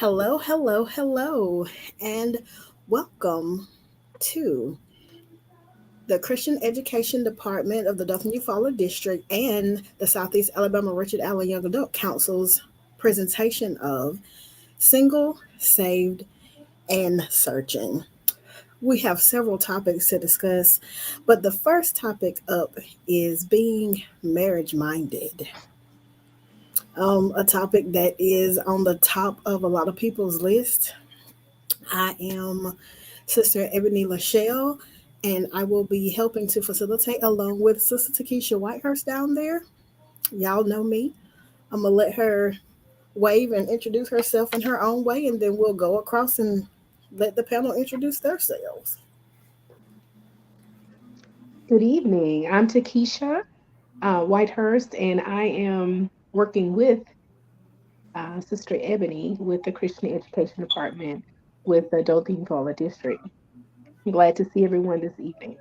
Hello, hello, hello, and welcome to the Christian Education Department of the Dothan-Eufaula District and the Southeast Alabama Richard Allen Young Adult Council's presentation of Single, Saved, and Searching. We have several topics to discuss, but the first topic up is being marriage minded. A topic that is on the top of a lot of people's list. I am Sister Ebony Lachelle, and I will be helping to facilitate along with Sister Takesha Whitehurst down there. Y'all know me. I'm going to let her wave and introduce herself in her own way, and then we'll go across and let the panel introduce themselves. Good evening. I'm Takesha Whitehurst, and I am working with Sister Ebony with the Christian Education Department with the Dothan-Eufaula District. I'm glad to see everyone this evening.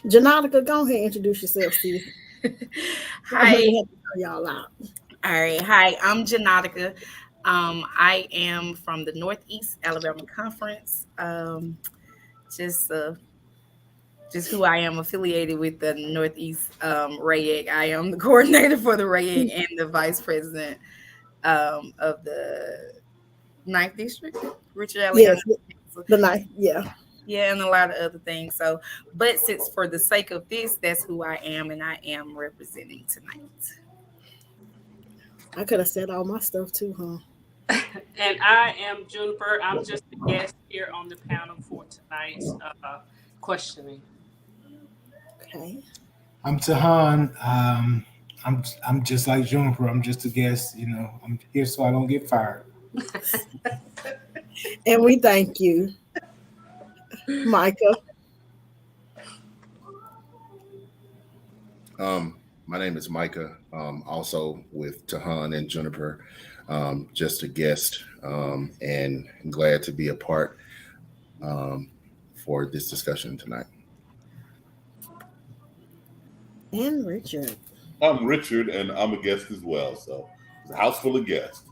Janotica, go ahead and introduce yourself, Steve. I Hi. really have to throw y'all out. All right. Hi, I'm Janotica. I am from the Northeast Alabama Conference. Just uh, just who I am affiliated with the Northeast RAYAC. I am the coordinator for the RAYAC and the vice president of the Ninth District, Richard Allen Young. Yes, the night. Yeah. Yeah, and a lot of other things. So, but since for the sake of this, that's who I am, and I am representing tonight. I could have said all my stuff too, huh? And I am Juniper. I'm just a guest here on the panel for tonight's questioning. Okay. I'm Tahan. I'm just like Juniper. I'm just a guest. I'm here so I don't get fired. And we thank you, Micah. My name is Micah, also with Tahan and Juniper, just a guest, and glad to be a part for this discussion tonight. And Richard. I'm Richard, and I'm a guest as well. So it's a house full of guests.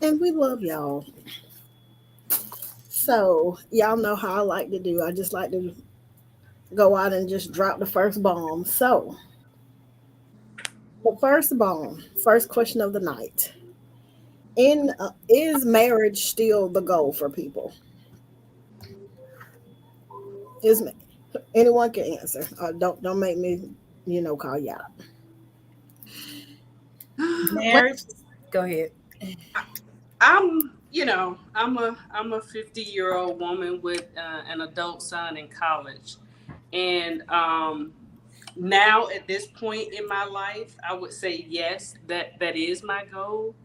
And we love y'all. So, y'all know how I like to do. I just like to go out and just drop the first bomb. So, the first bomb, first question of the night. Is marriage still the goal for people? Is anyone can answer. Don't make me, call you out. Marriage. Go ahead. I'm a 50-year-old woman with an adult son in college, and now at this point in my life, I would say yes, that is my goal.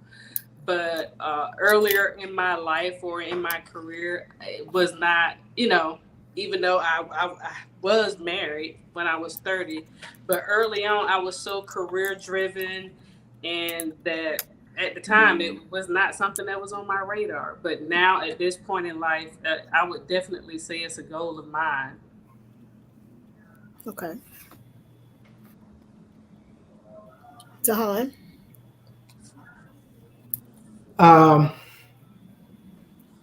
But earlier in my life or in my career, it was not, even though I was married when I was 30, but early on I was so career driven, and that at the time it was not something that was on my radar. But now at this point in life, I would definitely say it's a goal of mine. Okay. Tahan. Um,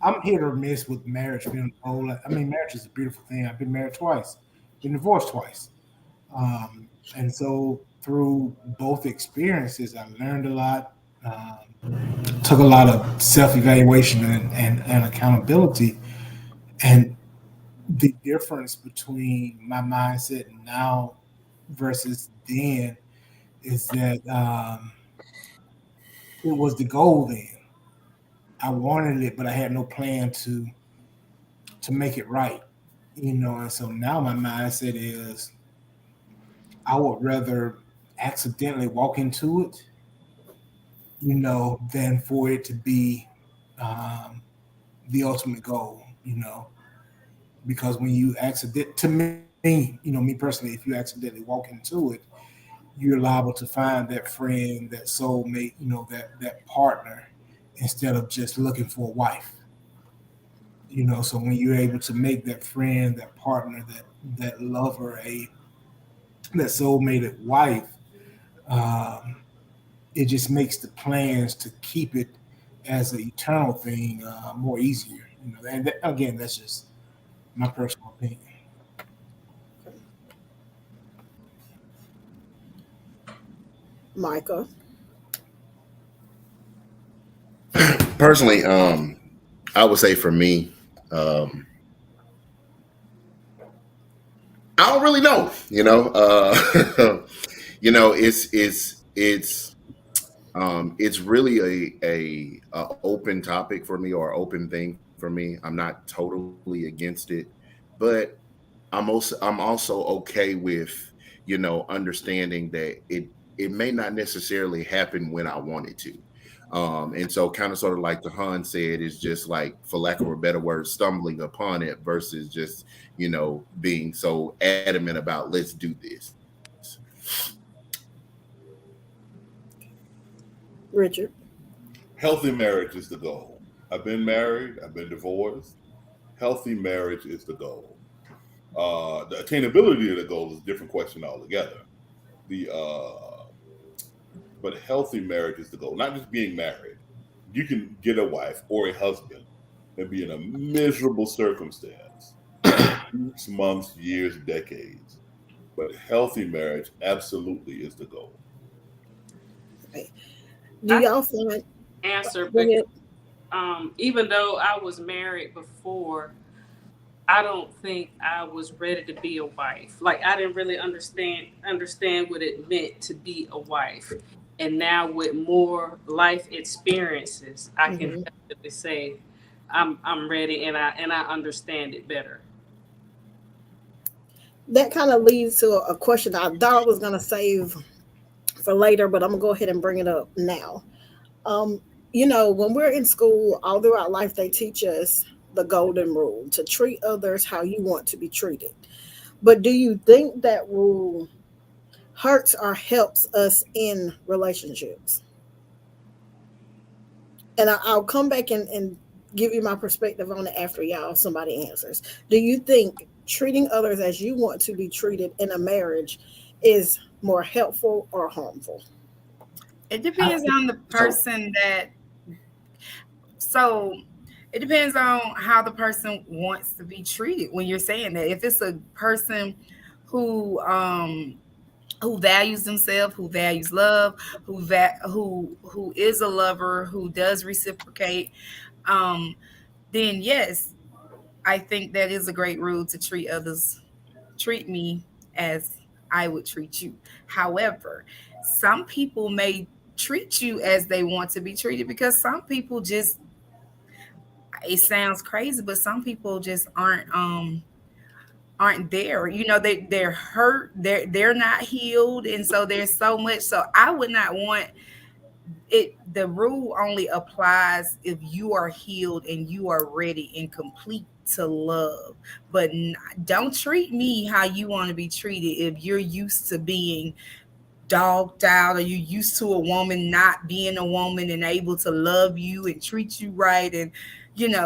I'm hit or miss with marriage being a whole. Marriage is a beautiful thing. I've been married twice, been divorced twice, and so through both experiences, I learned a lot. Took a lot of self-evaluation and accountability, and the difference between my mindset now versus then is that it was the goal then. I wanted it, but I had no plan to make it right, And so now my mindset is I would rather accidentally walk into it, than for it to be um, the ultimate goal, Because when you to me personally, if you accidentally walk into it, you're liable to find that friend, that soulmate, that partner, instead of just looking for a wife. So when you're able to make that friend, that partner, that lover, that soulmated wife, um, it just makes the plans to keep it as an eternal thing more easier. And again, that's just my personal opinion. Micah. Personally, I would say for me, um, I don't really know. It's really a open topic for me, or open thing for me. I'm not totally against it, but I'm also okay with understanding that it may not necessarily happen when I want it to. And so kind of sort of like the Han said, is just like, for lack of a better word, stumbling upon it versus just being so adamant about, let's do this. Richard. Healthy marriage is the goal. I've been married, I've been divorced. Healthy marriage is the goal. The attainability of the goal is a different question altogether. The But healthy marriage is the goal, not just being married. You can get a wife or a husband and be in a miserable circumstance for weeks, months, years, decades. But healthy marriage absolutely is the goal. Okay. Do I y'all find? answer Go because ahead. even though I was married before, I don't think I was ready to be a wife. Like I didn't really understand what it meant to be a wife. And now with more life experiences, I can Hmm. definitely say I'm ready and I understand it better. That kind of leads to a question I thought I was going to save for later, but I'm going to go ahead and bring it up now. Um, when we're in school, all throughout life, they teach us the golden rule to treat others how you want to be treated. But do you think that rule hurts or helps us in relationships? And I'll come back and give you my perspective on it after somebody answers. Do you think treating others as you want to be treated in a marriage is more helpful or harmful? It I depends think on the So person that. So it depends on how the person wants to be treated when you're saying that. If it's a person who um who values themselves, who values love, who is a lover, who does reciprocate, um, then yes, I think that is a great rule to treat me as I would treat you. However, some people may treat you as they want to be treated because some people just, it sounds crazy, but some people just aren't there. They're hurt, they're not healed, and so there's so much. So I would not want it. The rule only applies if you are healed and you are ready and complete to love. But don't treat me how you want to be treated if you're used to being dogged out, or you used to a woman not being a woman and able to love you and treat you right. And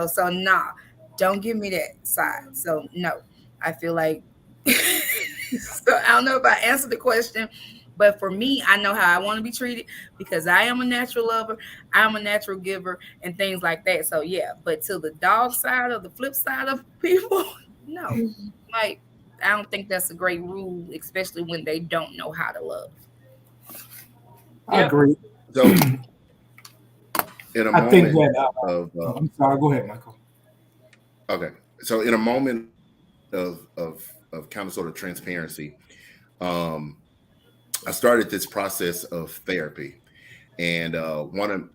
so nah, don't give me that side. So no, I feel like so I don't know if I answered the question, but for me, I know how I want to be treated because I am a natural lover, I'm a natural giver, and things like that. So yeah, but to the dog side or the flip side of people, no. Like, I don't think that's a great rule, especially when they don't know how to love. I Yep. agree. so in a I think moment that. of I'm sorry. Go ahead, Michael. okay, so in a moment of kind of sort of transparency, um, I started this process of therapy. And one of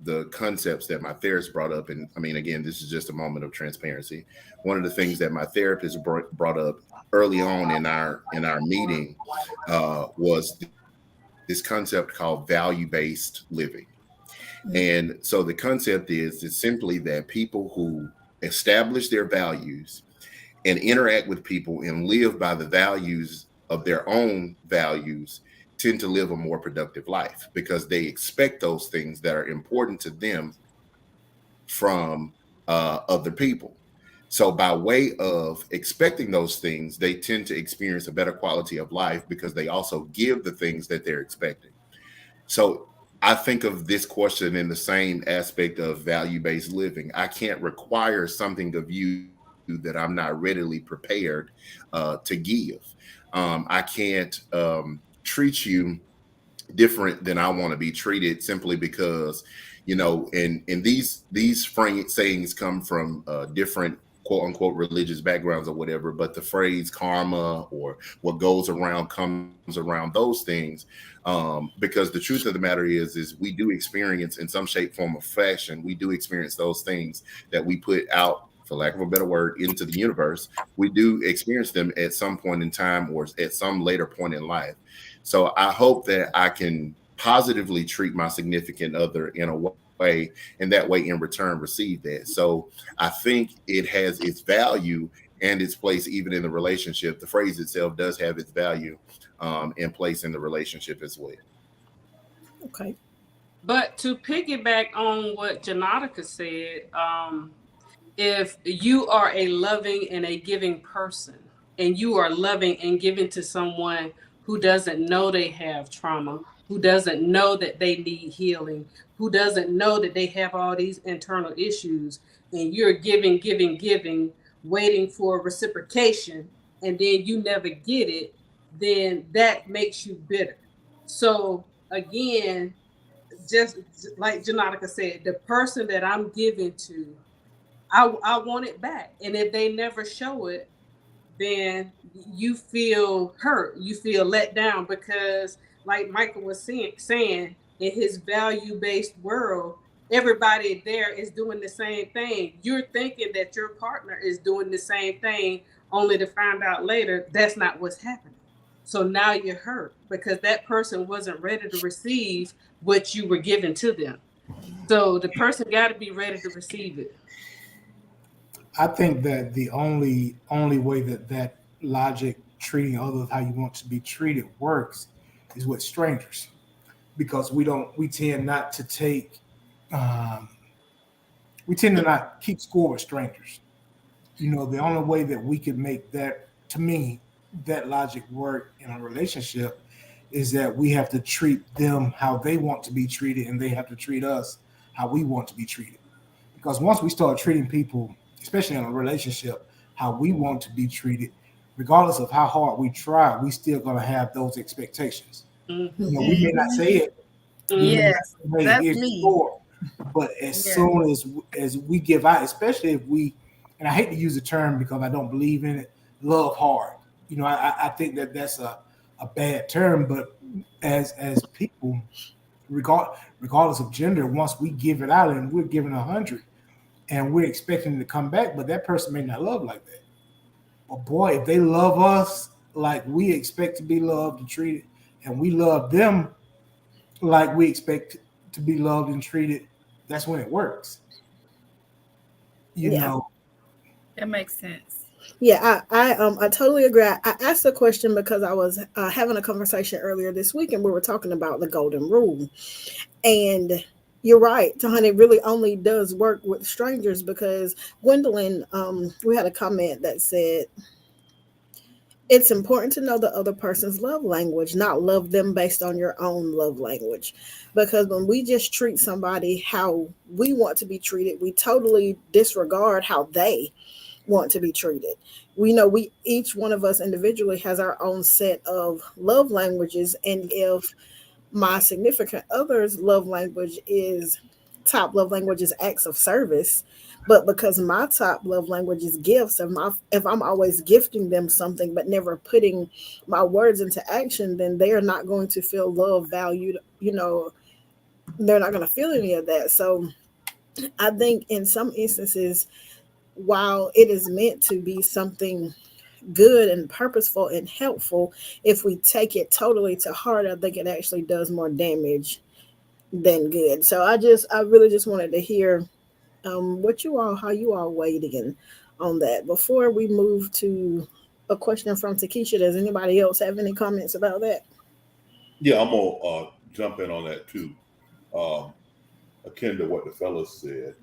the concepts that my therapist brought up, and I mean, again, this is just a moment of transparency. One of the things that my therapist brought up early on in our meeting was this concept called value-based living. And so the concept is simply that people who establish their values and interact with people and live by the values of their own values tend to live a more productive life because they expect those things that are important to them from other people. So by way of expecting those things, they tend to experience a better quality of life because they also give the things that they're expecting. So I think of this question in the same aspect of value-based living. I can't require something of you that I'm not readily prepared to give. I can't treat you different than I want to be treated simply because, and these sayings come from different quote unquote religious backgrounds or whatever, but the phrase karma or what goes around comes around, those things, because the truth of the matter is we do experience in some shape, form, or fashion, we do experience those things that we put out, for lack of a better word, into the universe. We do experience them at some point in time or at some later point in life. So I hope that I can positively treat my significant other in a way, and that way in return receive that. So I think it has its value and its place even in the relationship. The phrase itself does have its value and place in the relationship as well. Okay. But to piggyback on what Janotica said, if you are a loving and a giving person, and you are loving and giving to someone who doesn't know they have trauma, who doesn't know that they need healing, who doesn't know that they have all these internal issues, and you're giving, waiting for reciprocation, and then you never get it, then that makes you bitter. So again, just like Janotica said, the person that I'm giving to, I want it back. And if they never show it, then you feel hurt, you feel let down, because like Michael was saying, in his value-based world, everybody there is doing the same thing. You're thinking that your partner is doing the same thing, only to find out later that's not what's happening. So now you're hurt because that person wasn't ready to receive what you were giving to them. So the person got to be ready to receive it. I think that the only way that logic, treating others how you want to be treated, works is with strangers, because we tend not to take um, we tend to not keep score with strangers. The only way that we could make that, to me, that logic work in a relationship is that we have to treat them how they want to be treated, and they have to treat us how we want to be treated. Because once we start treating people, especially in a relationship, how we want to be treated, regardless of how hard we try, we still gonna have those expectations. Mm-hmm. We may not say it, we may not Yes, say, hey, that's here's the me. score, but as Yeah. soon as we give out, especially if we, and I hate to use the term because I don't believe in it, love hard. I think that that's a bad term, but as people, regardless of gender, once we give it out and we're giving 100, and we're expecting to come back, but that person may not love like that. But boy, if they love us like we expect to be loved and treated, and we love them like we expect to be loved and treated, that's when it works. You Yeah. know, That makes sense. Yeah, I totally agree. I asked the question because I was having a conversation earlier this week, and we were talking about the golden rule. And you're right, Tahani, it really only does work with strangers, because Gwendolyn, we had a comment that said it's important to know the other person's love language, not love them based on your own love language. Because when we just treat somebody how we want to be treated, we totally disregard how they want to be treated. We know we each one of us individually has our own set of love languages, and if my significant other's love language is top love language is acts of service, but because my top love language is gifts, if I'm always gifting them something but never putting my words into action, then they are not going to feel love, valued, they're not going to feel any of that. So I think in some instances, while it is meant to be something good and purposeful and helpful, if we take it totally to heart, I think it actually does more damage than good. So I really just wanted to hear how you all weighed in on that before we move to a question from Takesha. Does anybody else have any comments about that? Yeah, I'm gonna jump in on that too. Um, Akin to what the fellas said.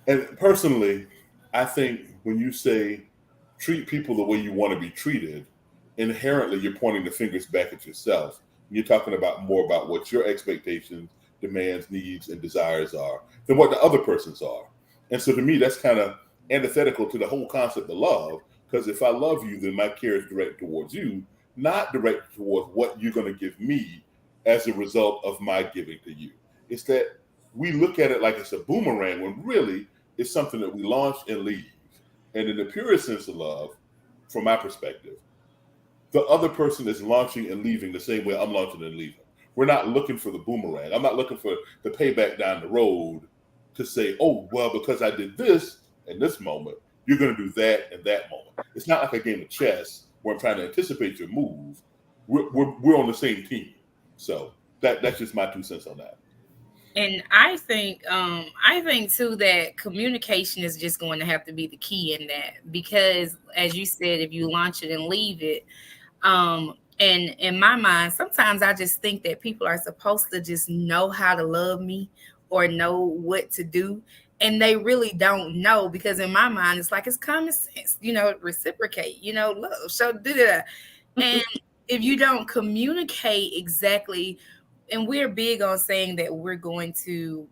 And personally, I think when you say treat people the way you want to be treated, inherently you're pointing the fingers back at yourself. You're talking about more about what your expectations, demands, needs, and desires are than what the other person's are. And so to me, that's kind of antithetical to the whole concept of love. Because if I love you, then my care is directed towards you, not directed towards what you're going to give me as a result of my giving to you. It's that we look at it like it's a boomerang when really it's something that we launch and leave. And in the purest sense of love, from my perspective, the other person is launching and leaving the same way I'm launching and leaving. We're not looking for the boomerang. I'm not looking for the payback down the road to say, oh, well, because I did this in this moment, you're going to do that in that moment. It's not like a game of chess where I'm trying to anticipate your move. We're on the same team. So that's just my 2 cents on that. And I think too that communication is just going to have to be the key in that, because as you said, if you launch it and leave it, and in my mind, sometimes I just think that people are supposed to just know how to love me or know what to do. And they really don't know, because in my mind, it's like, it's common sense, reciprocate, love, show, and if you don't communicate exactly, and we're big on saying that we're going to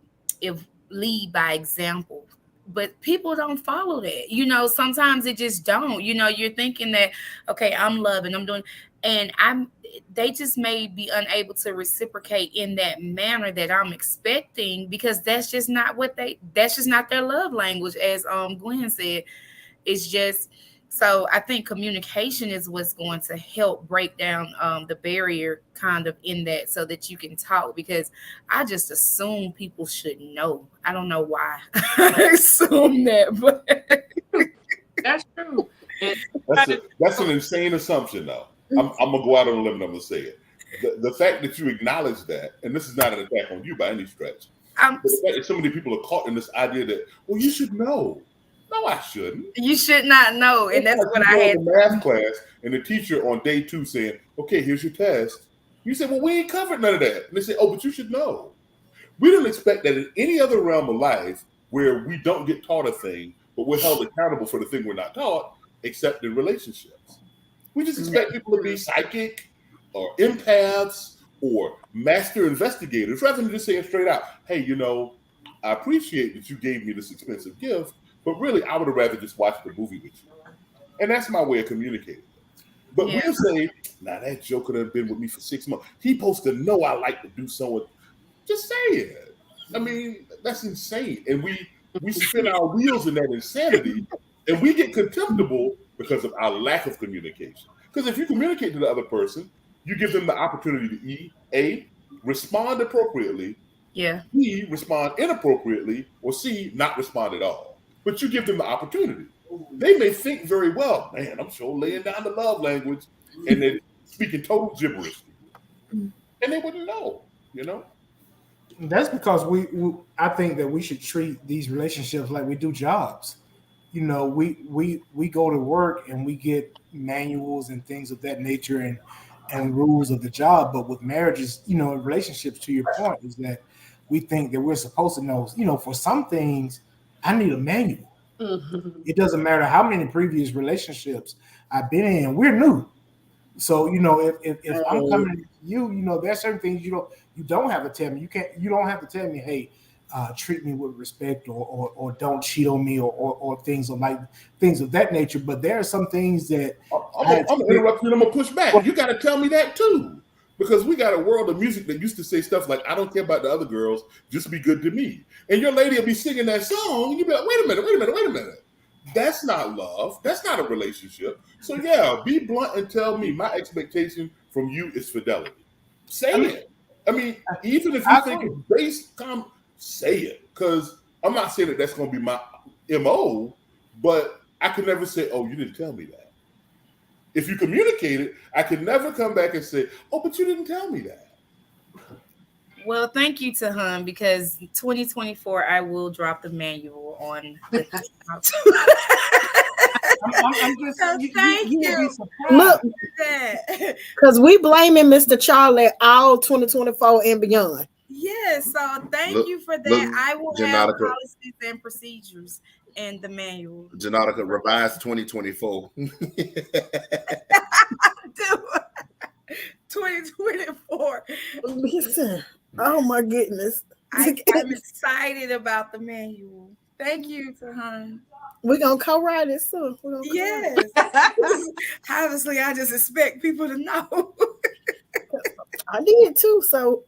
lead by example, but people don't follow that. Sometimes it just don't. You're thinking that, okay, I'm loving, I'm doing, and they just may be unable to reciprocate in that manner that I'm expecting, because that's just not their love language, as Gwen said. It's just, so I think communication is what's going to help break down the barrier kind of in that, so that you can talk, because I just assume people should know. I don't know why I assume that, but That's true. That's an insane assumption, though. I'm gonna go out on a limb and I'm gonna say it. The fact that you acknowledge that, and this is not an attack on you by any stretch, but the fact that so many people are caught in this idea that, well, you should know. No, I shouldn't. You should not know, and that's what I had. In math class, and the teacher on day 2 saying, "Okay, here's your test." You say, "Well, we ain't covered none of that," and they say, "Oh, but you should know." We don't expect that in any other realm of life where we don't get taught a thing, but we're held accountable for the thing we're not taught, except in relationships. We just expect people to be psychic or empaths or master investigators, rather than just saying straight out, "Hey, I appreciate that you gave me this expensive gift, but really, I would have rather just watched the movie with you." And that's my way of communicating. But we'll say, "Now that joker done been with me for 6 months. He supposed to know I like to do something." Just say it. I mean, that's insane. And we spin our wheels in that insanity, and we get contemptible because of our lack of communication. Because if you communicate to the other person, you give them the opportunity to A, respond appropriately, B, respond inappropriately, or C, not respond at all. But you give them the opportunity. They may think very well, man, I'm sure laying down the love language, and they're speaking total gibberish. And they wouldn't know, That's because I think that we should treat these relationships like we do jobs. We go to work and we get manuals and things of that nature and rules of the job. But with marriages, relationships, to your point, is that we think that we're supposed to know, for some things, I need a manual. Mm-hmm. It doesn't matter how many previous relationships I've been in, we're new. So, if I'm coming to you, there's certain things you don't have to tell me. You don't have to tell me, hey, treat me with respect or don't cheat on me or things of that nature. But there are some things that I'm gonna interrupt you and I'm gonna push back. You gotta tell me that too. Because we got a world of music that used to say stuff like, "I don't care about the other girls, just be good to me." And your lady will be singing that song, and you'll be like, wait a minute. That's not love. That's not a relationship. So yeah, be blunt and tell me my expectation from you is fidelity. Say it. I mean, even if you think it's based, say it. Because I'm not saying that that's going to be my MO, but I could never say, "Oh, you didn't tell me that." If you communicate it, I can never come back and say, "Oh, but you didn't tell me that." Well, thank you, Tahan, because 2024, I will drop the manual on the I'm just thank you. Look, because we blaming Mr. Charlie all 2024 and beyond. Yes, so thank you for that. I will have policies and procedures. and the manual. Janautica revised 2024. Dude, 2024. Listen, oh my goodness. I'm excited about the manual. Thank you, Tahan. We're going to co-write it soon. Yes. Obviously, I just expect people to know. I did too, so...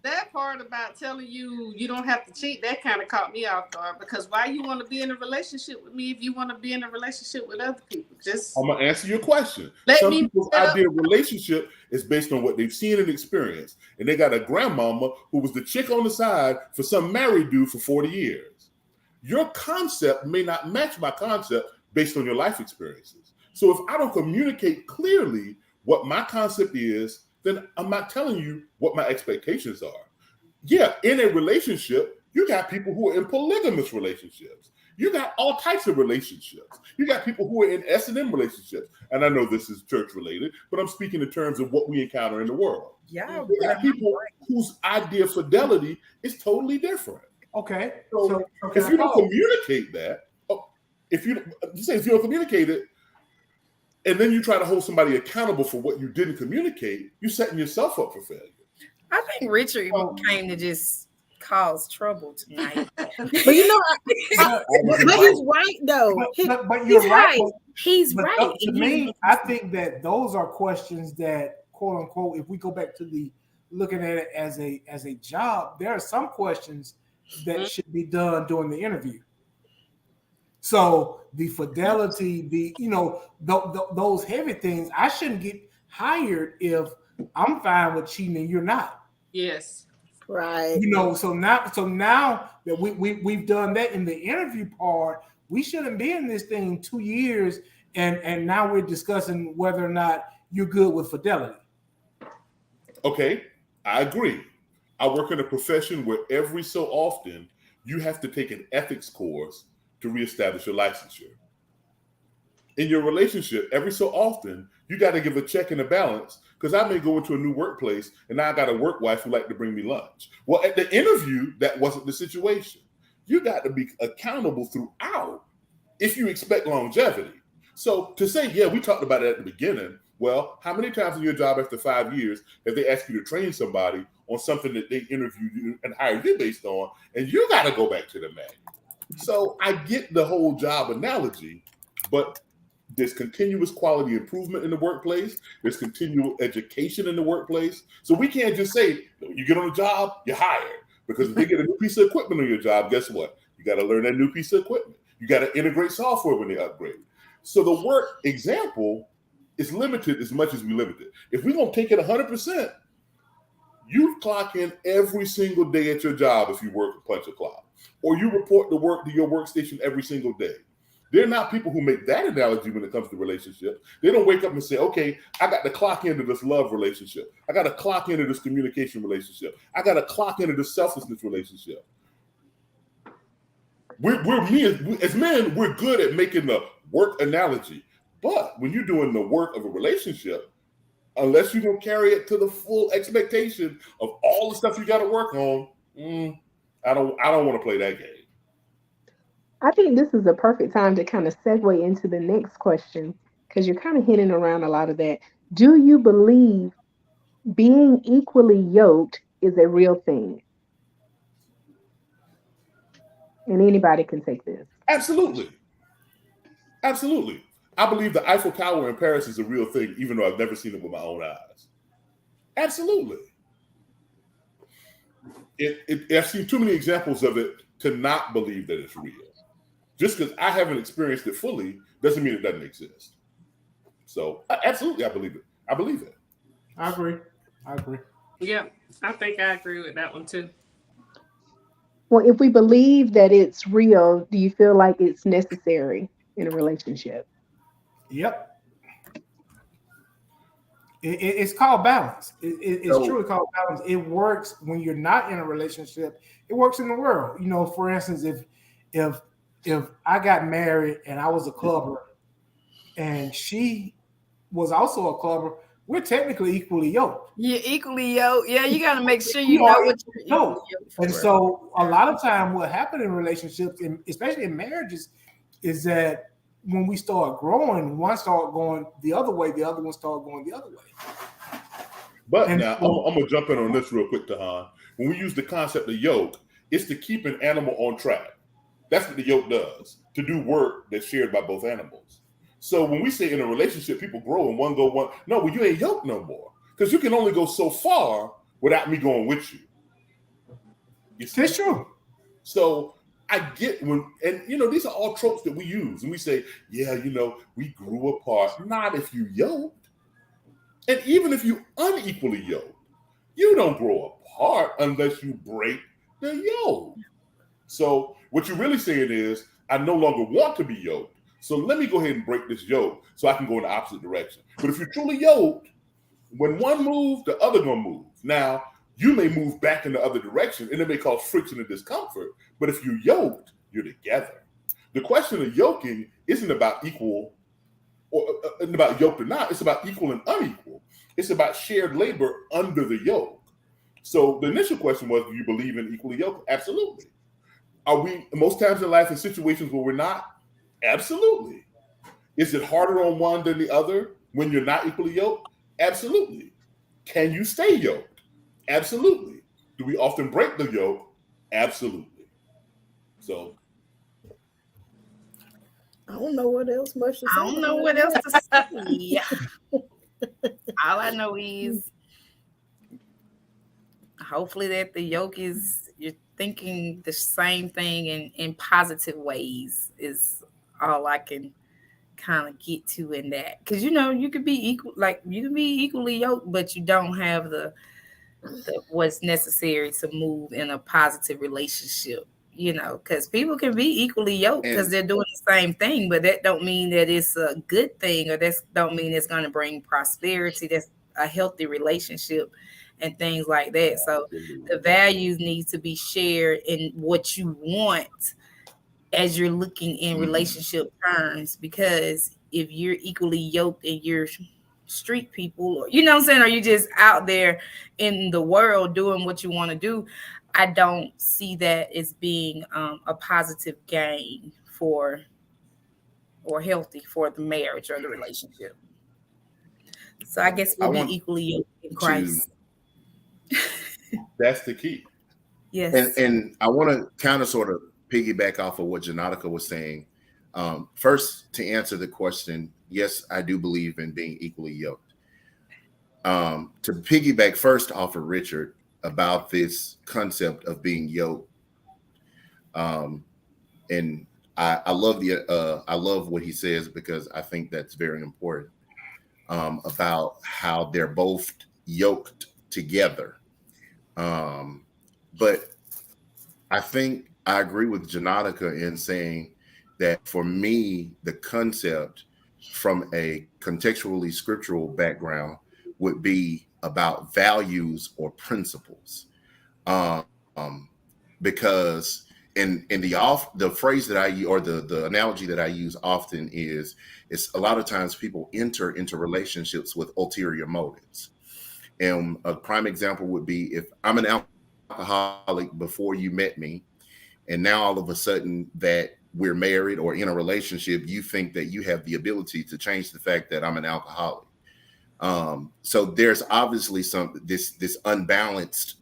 That part about telling you you don't have to cheat, that kind of caught me off guard, because why you want to be in a relationship with me if you want to be in a relationship with other people? Just I'm gonna answer your question. Let Some me people's set up- idea of relationship is based on what they've seen and experienced, and they got a grandmama who was the chick on the side for some married dude for 40 years. Your concept may not match my concept based on your life experiences. So if I don't communicate clearly what my concept is, then I'm not telling you what my expectations are. Yeah, in a relationship, you got people who are in polygamous relationships. You got all types of relationships. You got people who are in S&M relationships. And I know this is church related, but I'm speaking in terms of what we encounter in the world. Yeah, You got people whose idea of fidelity is totally different. Okay. So if you don't communicate that, if you don't communicate it, and then you try to hold somebody accountable for what you didn't communicate, you're setting yourself up for failure. I think Richard came to just cause trouble tonight. But you know, but he's right though. But you're right. He's right. To me, I think that those are questions that, quote unquote, if we go back to the looking at it as a job, there are some questions that should be done during the interview. So the fidelity, those heavy things, I shouldn't get hired if I'm fine with cheating and you're not. Yes. Right. So now that we've done that in the interview part, we shouldn't be in this thing 2 years and now we're discussing whether or not you're good with fidelity. Okay, I agree. I work in a profession where every so often you have to take an ethics course to reestablish your licensure. In your relationship, every so often, you got to give a check and a balance, because I may go into a new workplace and now I got a work wife who like to bring me lunch. Well, at the interview, that wasn't the situation. You got to be accountable throughout if you expect longevity. So to say, yeah, we talked about it at the beginning. Well, how many times in your job after 5 years have they asked you to train somebody on something that they interviewed you and hired you based on, and you got to go back to the manual? So I get the whole job analogy, but there's continuous quality improvement in the workplace. There's continual education in the workplace. So we can't just say, you get on a job, you're hired. Because if they get a new piece of equipment on your job, guess what? You got to learn that new piece of equipment. You got to integrate software when they upgrade. So the work example is limited as much as we limit it. If we're going to take it 100%, you clock in every single day at your job if you work a punch a clock. Or you report the work to your workstation every single day. They're not people who make that analogy when it comes to relationships. They don't wake up and say, okay, I got to clock into this love relationship. I got to clock into this communication relationship. I got to clock into this selflessness relationship. As men, we're good at making the work analogy. But when you're doing the work of a relationship, unless you don't carry it to the full expectation of all the stuff you got to work on, I don't want to play that game. I think this is a perfect time to kind of segue into the next question, because you're kind of hinting around a lot of that. Do you believe being equally yoked is a real thing? And anybody can take this. Absolutely. Absolutely. I believe the Eiffel Tower in Paris is a real thing, even though I've never seen it with my own eyes. Absolutely. I've seen too many examples of it to not believe that it's real. Just because I haven't experienced it fully doesn't mean it doesn't exist. So absolutely, I believe it. I believe it. I agree. Yeah, I think I agree with that one too. Well, if we believe that it's real, do you feel like it's necessary in a relationship? Yep. It's called balance. It's truly called balance. It works when you're not in a relationship. It works in the world. For instance, if I got married and I was a clubber and she was also a clubber, we're technically equally yoked. You're equally yoked. Yeah, you got to make sure We you know are what you're equally yoked. yoked And for. so a lot of time what happens in relationships, and especially in marriages, is that when we start growing, one start going the other way, the other one start going the other way. But And now so- I'm gonna jump in on this real quick, Tahan. When we use the concept of yoke, it's to keep an animal on track. That's what the yoke does, to do work that's shared by both animals. So when we say in a relationship, people grow and one go one, no, well, you ain't yoked no more. Because you can only go so far without me going with you. You see? It's true. So I get when, and these are all tropes that we use. And we say, yeah, we grew apart. Not if you yoked. And even if you unequally yoked, you don't grow apart unless you break the yoke. So what you're really saying is, I no longer want to be yoked. So let me go ahead and break this yoke so I can go in the opposite direction. But if you're truly yoked, when one moves, the other gonna move. Now, you may move back in the other direction and it may cause friction and discomfort. But if you're yoked, you're together. The question of yoking isn't about equal or about yoked or not. It's about equal and unequal. It's about shared labor under the yoke. So the initial question was, do you believe in equally yoked? Absolutely. Are we most times in life in situations where we're not? Absolutely. Is it harder on one than the other when you're not equally yoked? Absolutely. Can you stay yoked? Absolutely. Do we often break the yoke? Absolutely. So I don't know what else much to say. I don't know what else to say. All I know is hopefully that the yoke is you're thinking the same thing in positive ways is all I can kind of get to in that. Because you could be equal, like you can be equally yoked, but you don't have the what's necessary to move in a positive relationship. Because people can be equally yoked because And they're doing the same thing, but that don't mean that it's a good thing, or that's don't mean it's going to bring prosperity. That's a healthy relationship and things like that. So the values need to be shared in what you want as you're looking in relationship terms, because if you're equally yoked and you're street people, or what I'm saying, or you just out there in the world doing what you want to do, I don't see that as being a positive gain for or healthy for the marriage or the relationship. So I guess I we'll be want equally yoked in to Christ. that's the key. Yes. and I want to kind of sort of piggyback off of what Janotica was saying. First, to answer the question, yes, I do believe in being equally yoked. To piggyback first off of Richard about this concept of being yoked, and I love I love what he says, because I think that's very important, about how they're both yoked together. But I think I agree with Janotica in saying that for me, the concept from a contextually scriptural background would be about values or principles. Um, because in the phrase that or the analogy that I use often is, it's a lot of times people enter into relationships with ulterior motives. And a prime example would be, if I'm an alcoholic before you met me, and now all of a sudden that we're married or in a relationship, you think that you have the ability to change the fact that I'm an alcoholic. So there's obviously this unbalanced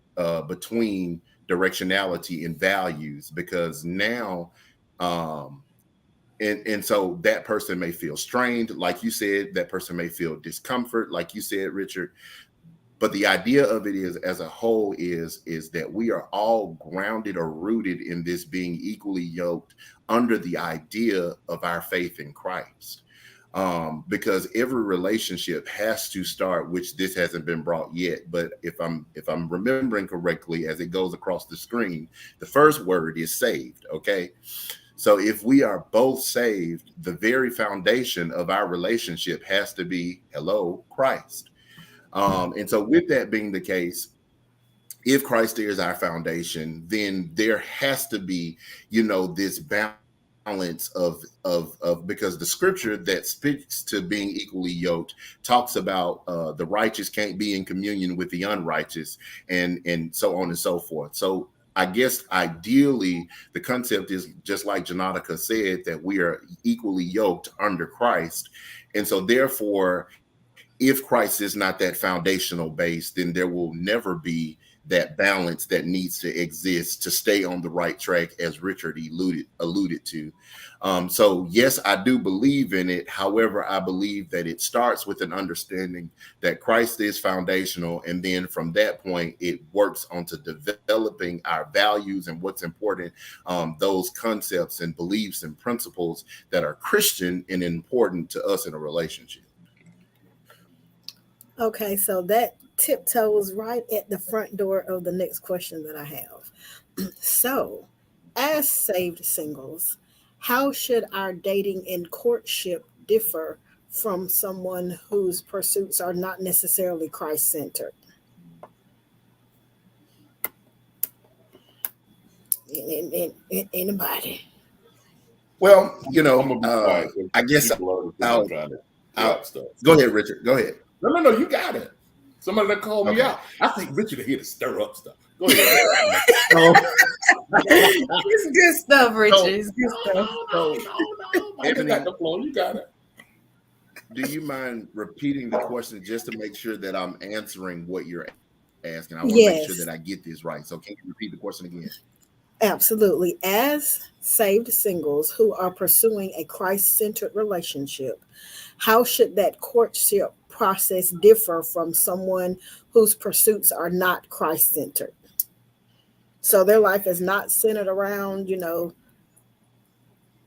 between directionality and values, because now and so that person may feel strained, like you said. That person may feel discomfort, like you said, Richard. But the idea of it is, as a whole, is that we are all grounded or rooted in this being equally yoked under the idea of our faith in Christ. Because every relationship has to start, which this hasn't been brought yet, but if I'm remembering correctly, as it goes across the screen, the first word is saved. Okay. So if we are both saved, the very foundation of our relationship has to be, hello, Christ. And so with that being the case, if Christ is our foundation, then there has to be, this balance balance of because the scripture that speaks to being equally yoked talks about the righteous can't be in communion with the unrighteous, and so on and so forth. So I guess ideally the concept is just like Janotica said, that we are equally yoked under Christ. And so therefore, if Christ is not that foundational base, then there will never be that balance that needs to exist to stay on the right track, as Richard alluded to. So yes, I do believe in it. However, I believe that it starts with an understanding that Christ is foundational, and then from that point, it works onto developing our values and what's important, those concepts and beliefs and principles that are Christian and important to us in a relationship. Okay, so that tiptoes right at the front door of the next question that I have. So, as saved singles, how should our dating and courtship differ from someone whose pursuits are not necessarily Christ centered? Anybody? Well, I'm gonna be quiet. I guess People are I'll, trying to I'll drop stuff. go ahead, Richard. Go ahead. No, you got it. Somebody that called me Okay. out. I think Richard is here to stir up stuff. Go ahead. It's good stuff, Richard. It's good stuff. No. I Ebony, got the floor. You got it. do you mind repeating the question just to make sure that I'm answering what you're asking? I want to make sure Yes, that I get this right. So can you repeat the question again? absolutely. As saved singles who are pursuing a Christ centered relationship, how should that courtship process differ from someone whose pursuits are not Christ centered? So their life is not centered around,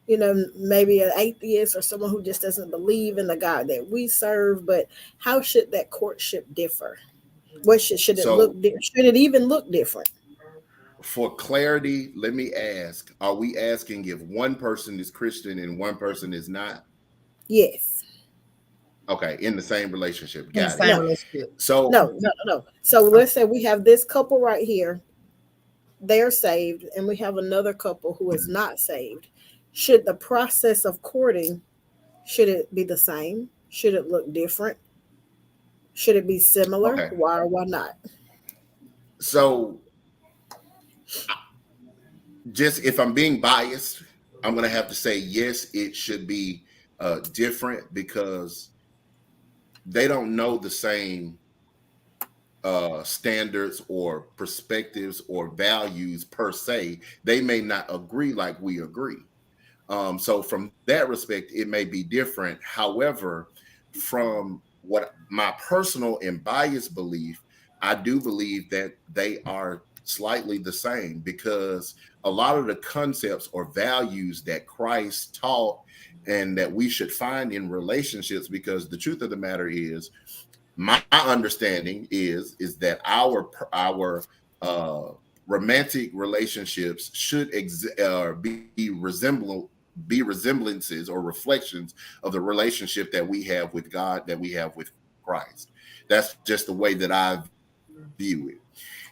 maybe an atheist or someone who just doesn't believe in the God that we serve. But how should that courtship differ? What should it look? So Should it even look different? for clarity, let me ask, are we asking if one person is Christian and one person is not? Yes. Okay, in the same relationship. In the Got it. same No. relationship. So No. So let's say we have this couple right here. They're saved, and we have another couple who is not saved. Should the process of courting, should it be the same? Should it look different? Should it be similar? okay. Why or why not? So just if I'm being biased, I'm gonna have to say yes, it should be different because they don't know the same standards or perspectives or values per se. They may not agree like we agree. So from that respect, it may be different. However, from what my personal and biased belief, I do believe that they are slightly the same because a lot of the concepts or values that Christ taught and that we should find in relationships, because the truth of the matter is, my understanding is that our romantic relationships should be resemblances or reflections of the relationship that we have with God, that we have with Christ. That's just the way that I view it.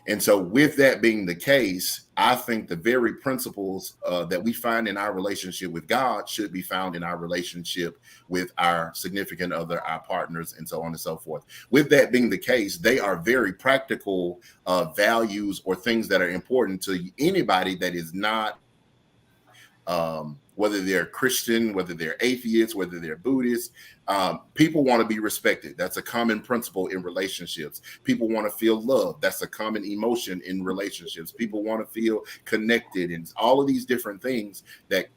And so with that being the case, I think the very principles that we find in our relationship with God should be found in our relationship with our significant other, our partners, and so on and so forth. With that being the case, they are very practical values or things that are important to anybody that is not, whether they're Christian, whether they're atheists, whether they're Buddhists. People want to be respected. That's a common principle in relationships. People want to feel loved. That's a common emotion in relationships. People want to feel connected, and all of these different things that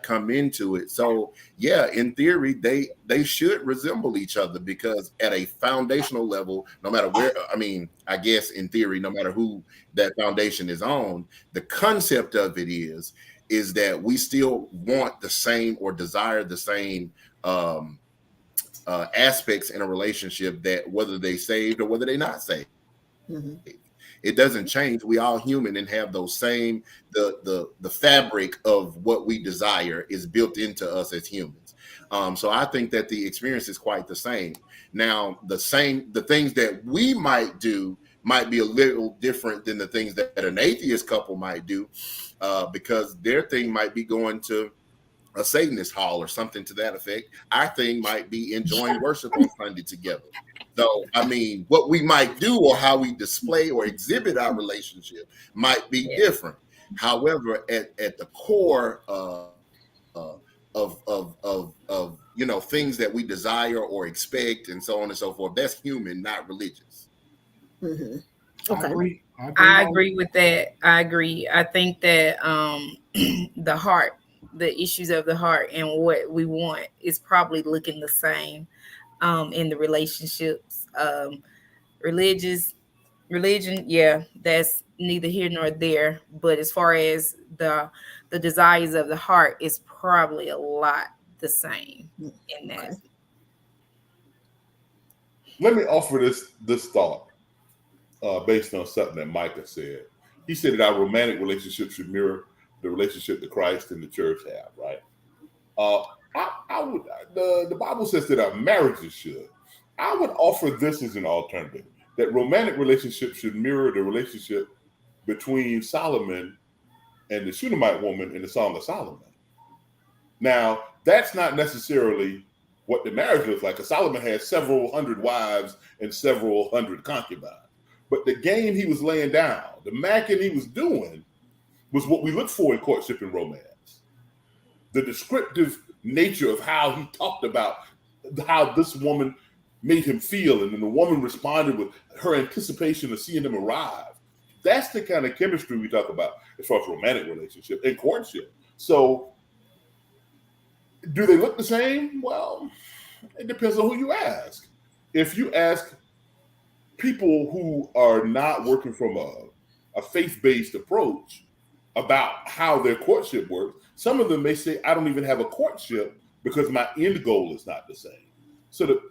come into it. So yeah, in theory, they should resemble each other, because at a foundational level, no matter where, I guess in theory, no matter who that foundation is on, the concept of it is that we still want the same or desire the same aspects in a relationship, that whether they saved or whether they're not saved. Mhm. It doesn't change. We all human and have those same, the fabric of what we desire is built into us as humans. So I think that the experience is quite the same. Now, the things that we might do might be a little different than the things that an atheist couple might do, because their thing might be going to a Satanist hall or something to that effect. Our thing might be enjoying worship on Sunday together. So, I mean, what we might do or how we display or exhibit our relationship might be Yeah. different. However, at the core things that we desire or expect and so on and so forth, that's human, not religious. Mm-hmm. I Okay. agree. I agree with that. I agree. I think that the heart, the issues of the heart and what we want is probably looking the same in the relationships. Religious religion, yeah, that's neither here nor there. But as far as the desires of the heart is probably a lot the same in that. Okay. Let me offer this thought based on something that Micah said. He said that our romantic relationship should mirror the relationship that Christ and the church have, right? Uh, I would the Bible says that our marriages should. I would offer this as an alternative that romantic relationships should mirror the relationship between Solomon and the Shunammite woman in the Song of Solomon. Now, that's not necessarily what the marriage looks like, because Solomon had several hundred wives and several hundred concubines. But the game he was laying down, the macking he was doing, was what we look for in courtship and romance. The descriptive nature of how he talked about how this woman made him feel, and then the woman responded with her anticipation of seeing him arrive. That's the kind of chemistry we talk about as far as romantic relationship and courtship. So, do they look the same? Well, it depends on who you ask. If you ask people who are not working from a faith-based approach about how their courtship works, some of them may say, I don't even have a courtship because my end goal is not the same. So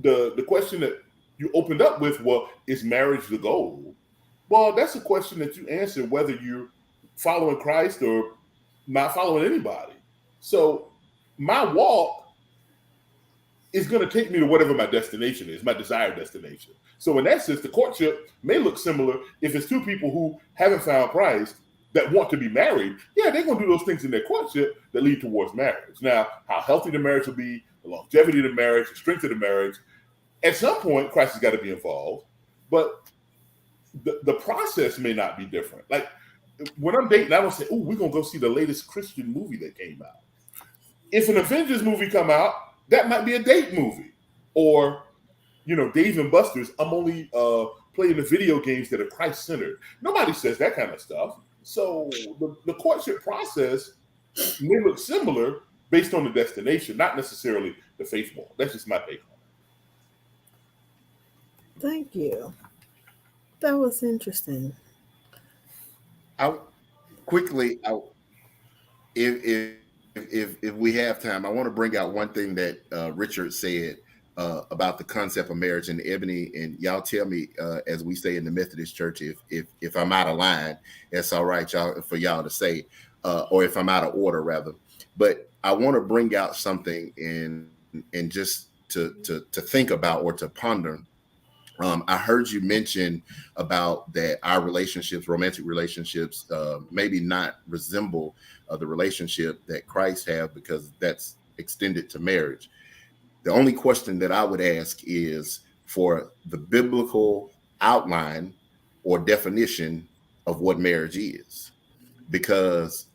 the question that you opened up with, well, is marriage the goal? Well, that's a question that you answer whether you're following Christ or not following anybody. So my walk is going to take me to whatever my destination is, my desired destination. So in that sense, the courtship may look similar if it's two people who haven't found Christ that want to be married. Yeah, they're going to do those things in their courtship that lead towards marriage. Now, how healthy the marriage will be, the longevity of the marriage, the strength of the marriage, at some point, Christ has got to be involved. But the process may not be different. Like when I'm dating, I don't say, oh, we're going to go see the latest Christian movie that came out. If an Avengers movie come out, that might be a date movie. Or, Dave and Buster's, I'm only playing the video games that are Christ-centered. Nobody says that kind of stuff. So the courtship process may look similar based on the destination, not necessarily the faith walk. That's just my take on it. Thank you. That was interesting. If we have time, I want to bring out one thing that Richard said about the concept of marriage. And Ebony, and y'all tell me, as we say in the Methodist Church, if I'm out of line, it's all right, for y'all to say, or if I'm out of order, rather. But I want to bring out something and just to think about or to ponder. I heard you mention about that our relationships, romantic relationships, maybe not resemble the relationship that Christ have, because that's extended to marriage. The only question that I would ask is for the biblical outline or definition of what marriage is, because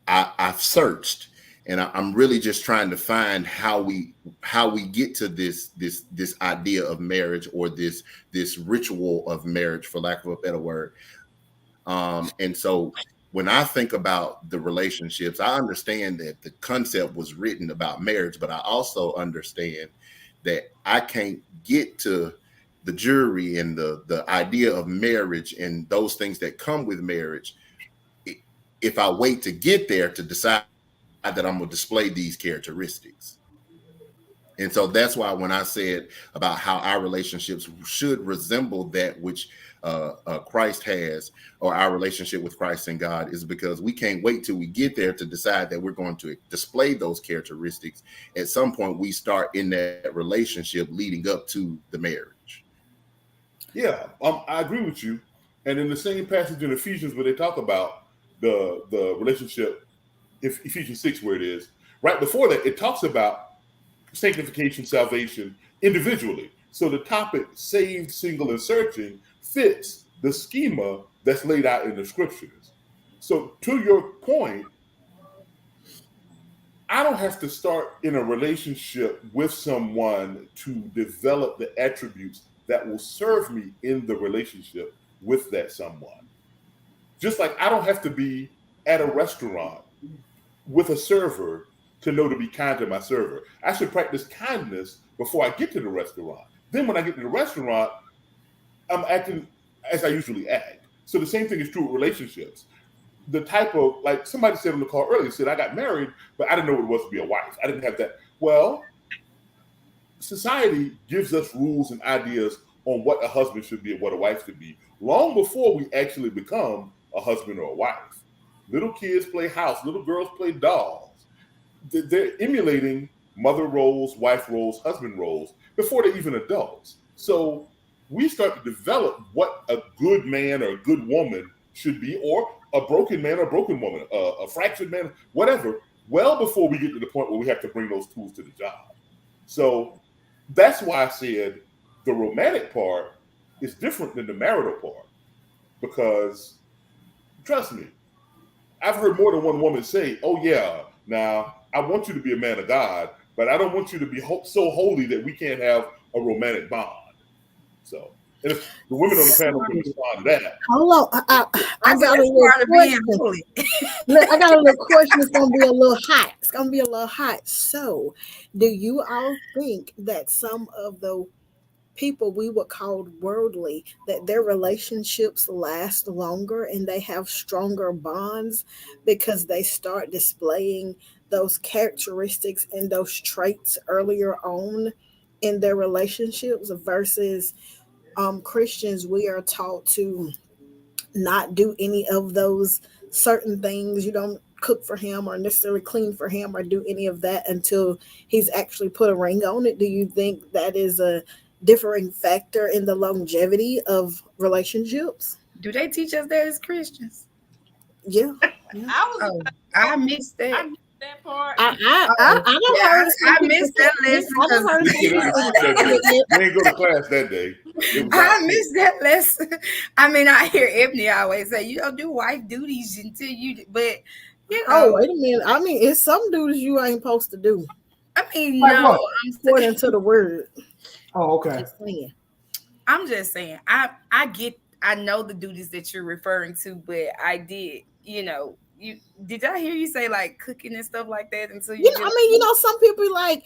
I've searched. And I'm really just trying to find how we get to this idea of marriage, or this ritual of marriage, for lack of a better word. And so when I think about the relationships, I understand that the concept was written about marriage, but I also understand that I can't get to the jury and the idea of marriage and those things that come with marriage if I wait to get there to decide that I'm going to display these characteristics. And so that's why when I said about how our relationships should resemble that which Christ has, or our relationship with Christ and God, is because we can't wait till we get there to decide that we're going to display those characteristics. At some point, we start in that relationship leading up to the marriage. Yeah, I agree with you. And in the same passage in Ephesians where they talk about the relationship if Ephesians 6, where it is, right before that, it talks about sanctification, salvation individually. So the topic saved, single, and searching fits the schema that's laid out in the scriptures. So to your point, I don't have to start in a relationship with someone to develop the attributes that will serve me in the relationship with that someone. Just like I don't have to be at a restaurant with a server to know to be kind to my server. I should practice kindness before I get to the restaurant. Then when I get to the restaurant, I'm acting as I usually act. So the same thing is true with relationships. The type of, like somebody said on the call earlier, said I got married, but I didn't know what it was to be a wife. I didn't have that. Well, society gives us rules and ideas on what a husband should be and what a wife should be long before we actually become a husband or a wife. Little kids play house, little girls play dolls. They're emulating mother roles, wife roles, husband roles before they're even adults. So we start to develop what a good man or a good woman should be, or a broken man or a broken woman, a fractured man, whatever, well before we get to the point where we have to bring those tools to the job. So that's why I said the romantic part is different than the marital part, because trust me, I've heard more than one woman say, oh yeah, now I want you to be a man of God, but I don't want you to be so holy that we can't have a romantic bond. So, and if the women on the panel can respond to that. Hold on. I got a little question. Look, I got a little question. It's going to be a little hot. It's going to be a little hot. So, do you all think that some of the people we would call worldly, that their relationships last longer and they have stronger bonds because they start displaying those characteristics and those traits earlier on in their relationships versus Christians? We are taught to not do any of those certain things. You don't cook for him or necessarily clean for him or do any of that until he's actually put a ring on it. Do you think that is a differing factor in the longevity of relationships? Do they teach us that as Christians? Yeah. I missed that. I missed that part. I missed that lesson. We ain't go to class that day. I missed that lesson. I mean, I hear Ebony always say, you don't do wife duties until you, but you know. Oh, wait a minute. I mean, it's some duties you ain't supposed to do. I mean, Like no, what? According to the word. Oh, okay. I'm just saying, I know the duties that you're referring to, but I did, did I hear you say like cooking and stuff like that until you? I mean, some people like,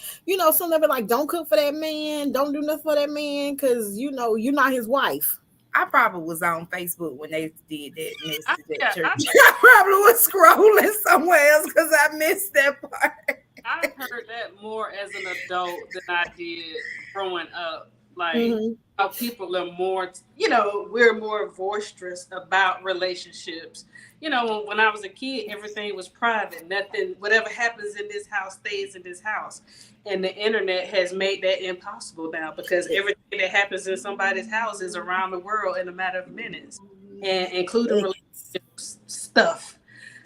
some of them like, don't cook for that man, don't do nothing for that man, because you're not his wife. I probably was on Facebook when they did that message at church. I probably was scrolling somewhere else because I missed that part. I heard that more as an adult than I did growing up. Like, how people are more, we're more boisterous about relationships. When I was a kid, everything was private. Nothing, whatever happens in this house stays in this house. And the internet has made that impossible now, because everything that happens in somebody's house is around the world in a matter of minutes, and including relationship stuff.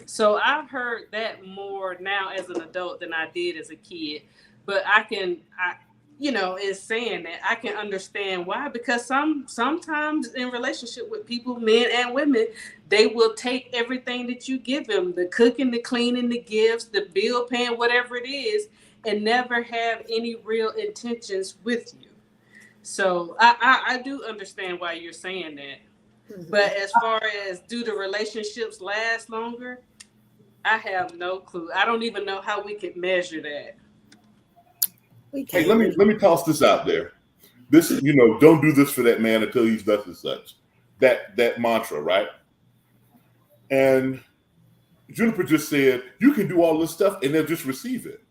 So I've heard that more now as an adult than I did as a kid. But in saying that, I can understand why, because sometimes in relationship with people, men and women, they will take everything that you give them, the cooking, the cleaning, the gifts, the bill paying, whatever it is, and never have any real intentions with you. So I do understand why you're saying that. But as far as do the relationships last longer, I have no clue. I don't even know how we could measure that. Hey, let me toss this out there. This, don't do this for that man until he's thus and such. That mantra, right? And Juniper just said, you can do all this stuff and they'll just receive it.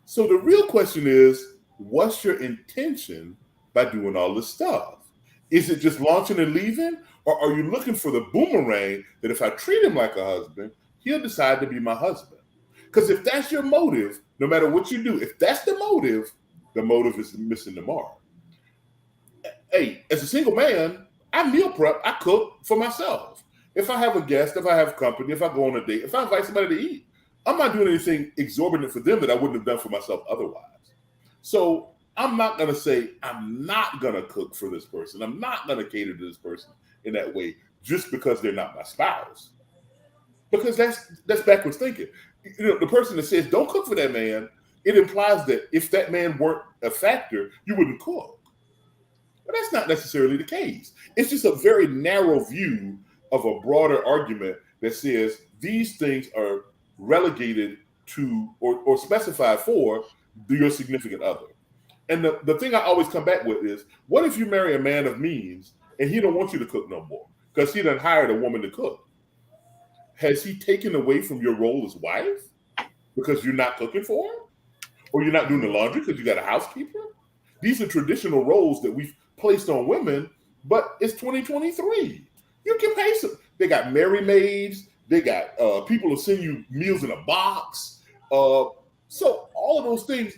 So the real question is, what's your intention by doing all this stuff? Is it just launching and leaving? Or are you looking for the boomerang that if I treat him like a husband, he'll decide to be my husband? Because if that's your motive, no matter what you do, if that's the motive is missing the mark. Hey, as a single man, I meal prep, I cook for myself. If I have a guest, if I have company, if I go on a date, if I invite somebody to eat, I'm not doing anything exorbitant for them that I wouldn't have done for myself otherwise. So I'm not going to say I'm not going to cook for this person. I'm not going to cater to this person in that way just because they're not my spouse. Because that's backwards thinking. The person that says don't cook for that man, it implies that if that man weren't a factor, you wouldn't cook. But that's not necessarily the case. It's just a very narrow view of a broader argument that says these things are relegated to or specified for your significant other. And the thing I always come back with is, what if you marry a man of means and he don't want you to cook no more because he done hired a woman to cook? Has he taken away from your role as wife because you're not cooking for him? Or you're not doing the laundry because you got a housekeeper? These are traditional roles that we've placed on women, but it's 2023. You can pay some. They got Mary maids. They got people who send you meals in a box. So all of those things,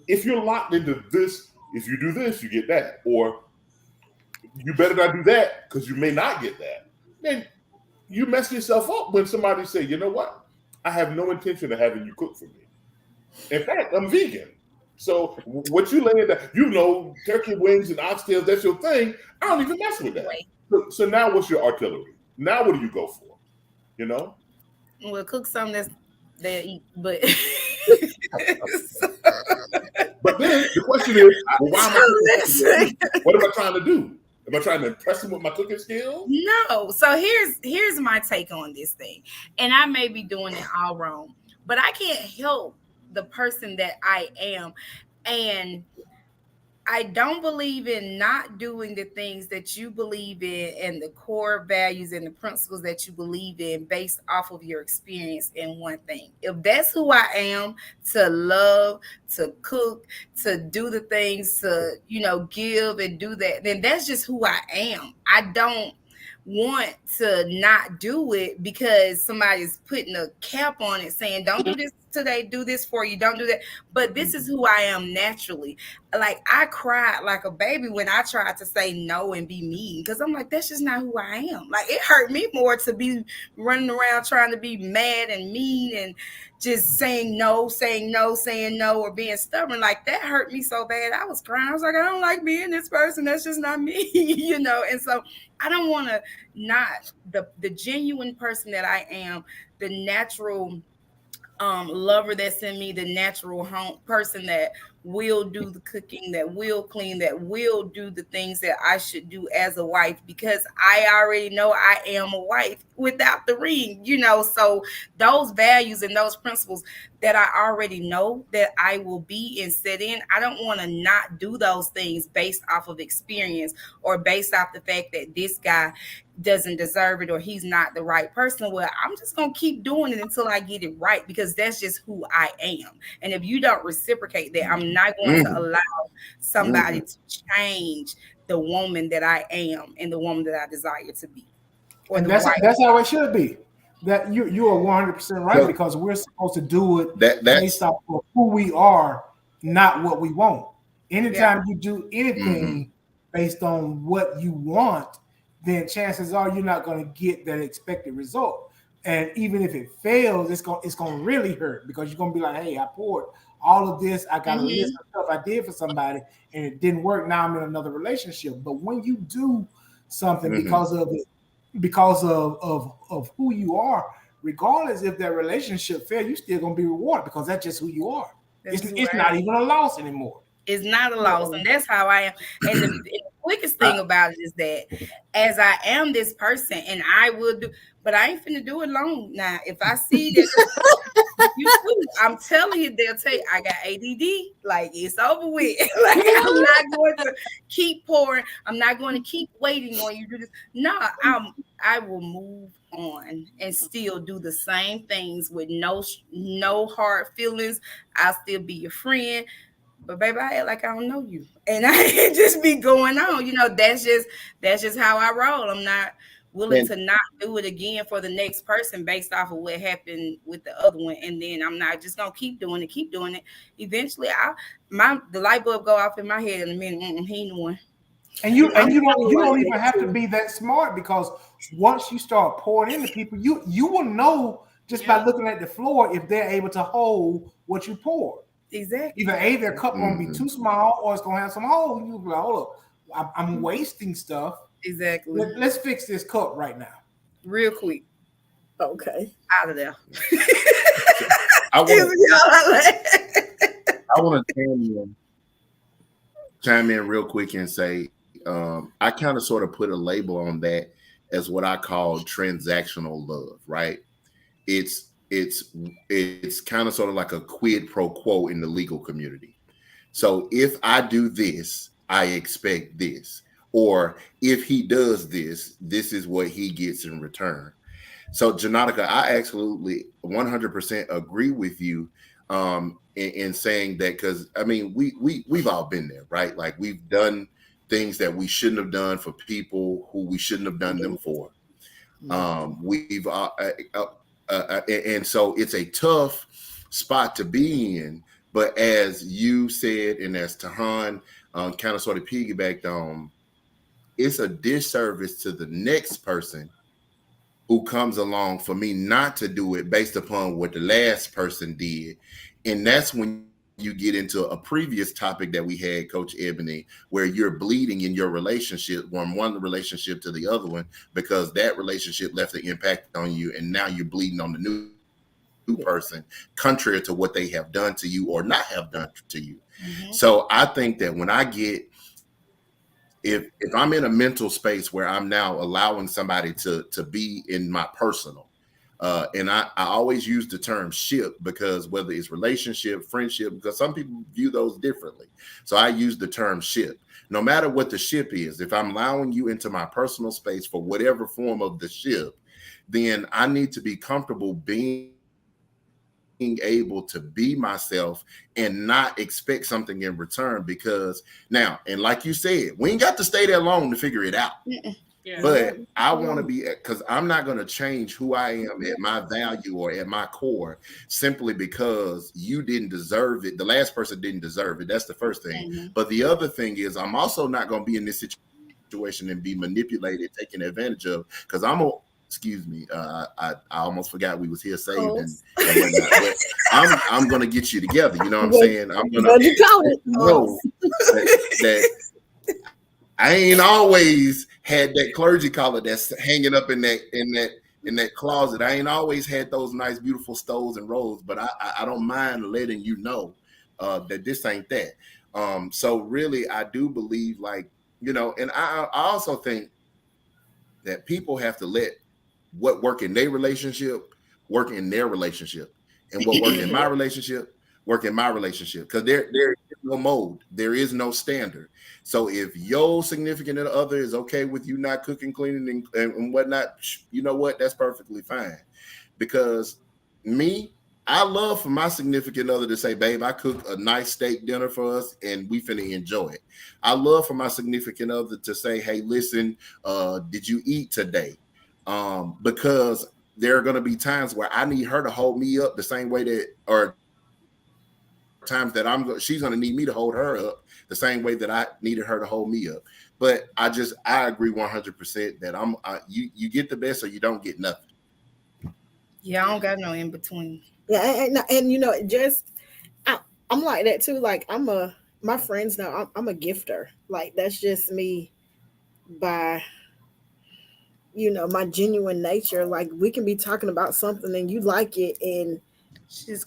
if you're locked into this, if you do this, you get that. Or you better not do that because you may not get that. Then you mess yourself up when somebody say, you know what? I have no intention of having you cook for me. In fact, I'm vegan. So what you laying down, turkey wings and oxtails, that's your thing. I don't even mess with that. So now what's your artillery? Now what do you go for? Well, cook something that's they eat, but but then the question is, well, why am I cooking? What am I trying to do? Am I trying to impress him with my cooking skills? No. So here's my take on this thing. And I may be doing it all wrong, but I can't help the person that I am. And I don't believe in not doing the things that you believe in and the core values and the principles that you believe in based off of your experience in one thing. If that's who I am, to love, to cook, to do the things, to, give and do that, then that's just who I am. I don't want to not do it because somebody's putting a cap on it saying, don't do this today, do this for you, don't do that. But this is who I am naturally. Like, I cried like a baby when I tried to say no and be mean, because I'm like, that's just not who I am. Like, it hurt me more to be running around trying to be mad and mean and just saying no, or being stubborn. Like, that hurt me so bad. I was crying. I was like, I don't like being this person. That's just not me, And so I don't want to not the genuine person that I am, the natural lover that's in me, the natural home person that will do the cooking, that will clean, that will do the things that I should do as a wife, because I already know I am a wife without the ring, so those values and those principles that I already know that I will be and sit in, I don't want to not do those things based off of experience or based off the fact that this guy doesn't deserve it or he's not the right person. Well, I'm just going to keep doing it until I get it right, because that's just who I am. And if you don't reciprocate that, I'm not going to allow somebody to change the woman that I am and the woman that I desire to be. And that's how it should be. That you are 100% right, because we're supposed to do it based off of who we are, not what we want. Anytime you do anything based on what you want, then chances are you're not going to get that expected result. And even if it fails, it's going to really hurt, because you're going to be like, hey, I poured all of this. I got a list of stuff I did for somebody and it didn't work. Now I'm in another relationship. But when you do something because of it, because of who you are, regardless if that relationship fails, you're still going to be rewarded, because that's just who you are. It's not even a loss anymore. It's not a loss, and that's how I am. And the quickest thing about it is that as I am this person, and I will do, but I ain't finna do it long. Now, if I see that I'm telling you, they'll tell you I got ADD. Like, it's over with. Like, I'm not going to keep pouring. I'm not going to keep waiting on you to do this. No, I will move on and still do the same things with no hard feelings. I'll still be your friend. But baby, I act like I don't know you, and I just be going on. That's just how I roll. I'm not willing to not do it again for the next person based off of what happened with the other one, and then I'm not just gonna keep doing it. Eventually, the light bulb go off in my head in a minute. He ain't the one. And you don't even have to be that smart, because once you start pouring into people, you will know just by looking at the floor if they're able to hold what you poured. Exactly. Either their cup gonna be too small or it's gonna have some hole. You be like, hold up, I'm wasting stuff. Exactly. Let's fix this cup right now. Real quick. Okay. Out of there. I want to chime in real quick and say, I kind of sort of put a label on that as what I call transactional love, right? It's kind of sort of like a quid pro quo in the legal community. So if I do this, I expect this. Or if he does this, this is what he gets in return. So Janotica, I absolutely 100% agree with you in saying that, because I mean, we've all been there, right? Like we've done things that we shouldn't have done for people who we shouldn't have done them for. And so it's a tough spot to be in. But as you said, and as Tahan kind of sort of piggybacked on, it's a disservice to the next person who comes along for me not to do it based upon what the last person did. And that's when you get into a previous topic that we had, Coach Ebony, where you're bleeding in your relationship from one relationship to the other one because that relationship left an impact on you, and now you're bleeding on the new person, contrary to what they have done to you or not have done to you. So I think that when I get, if I'm in a mental space where I'm now allowing somebody to be in my personal, and I always use the term ship, because whether it's relationship, friendship, because some people view those differently. So I use the term ship. No matter what the ship is, if I'm allowing you into my personal space for whatever form of the ship, then I need to be comfortable being able to be myself and not expect something in return. Because now, and like you said, we ain't got to stay there long to figure it out. Yeah. But I want to be, because I'm not going to change who I am at my value or at my core simply because you didn't deserve it. The last person didn't deserve it. That's the first thing. But the other thing is, I'm also not going to be in this situation and be manipulated, taken advantage of, because I'm a, excuse me, I almost forgot we was here saved and whatnot. But I'm going to get you together. You know what I'm saying? I'm going to know that I ain't always had that clergy collar that's hanging up in that closet. I ain't always had those nice, beautiful stoles and rolls, but I don't mind letting you know that this ain't that. So really, I do believe, like, you know, and I also think that people have to let what work in their relationship work in their relationship, and what work in my relationship work in my relationship, because there is no mold, there is no standard. So if your significant other is okay with you not cooking, cleaning, and whatnot, you know what? That's perfectly fine. Because me, I love for my significant other to say, babe, I cook a nice steak dinner for us and we finna enjoy it. I love for my significant other to say, hey, listen, did you eat today? Because there are going to be times where I need her to hold me up the same way that, or times that she's going to need me to hold her up the same way that I needed her to hold me up. But I agree 100% that you get the best or you don't get nothing. Yeah, I don't got no in between. Yeah, and you know, I'm like that too. Like my friends know I'm a gifter. Like that's just me by, you know, my genuine nature. Like we can be talking about something and you like it, and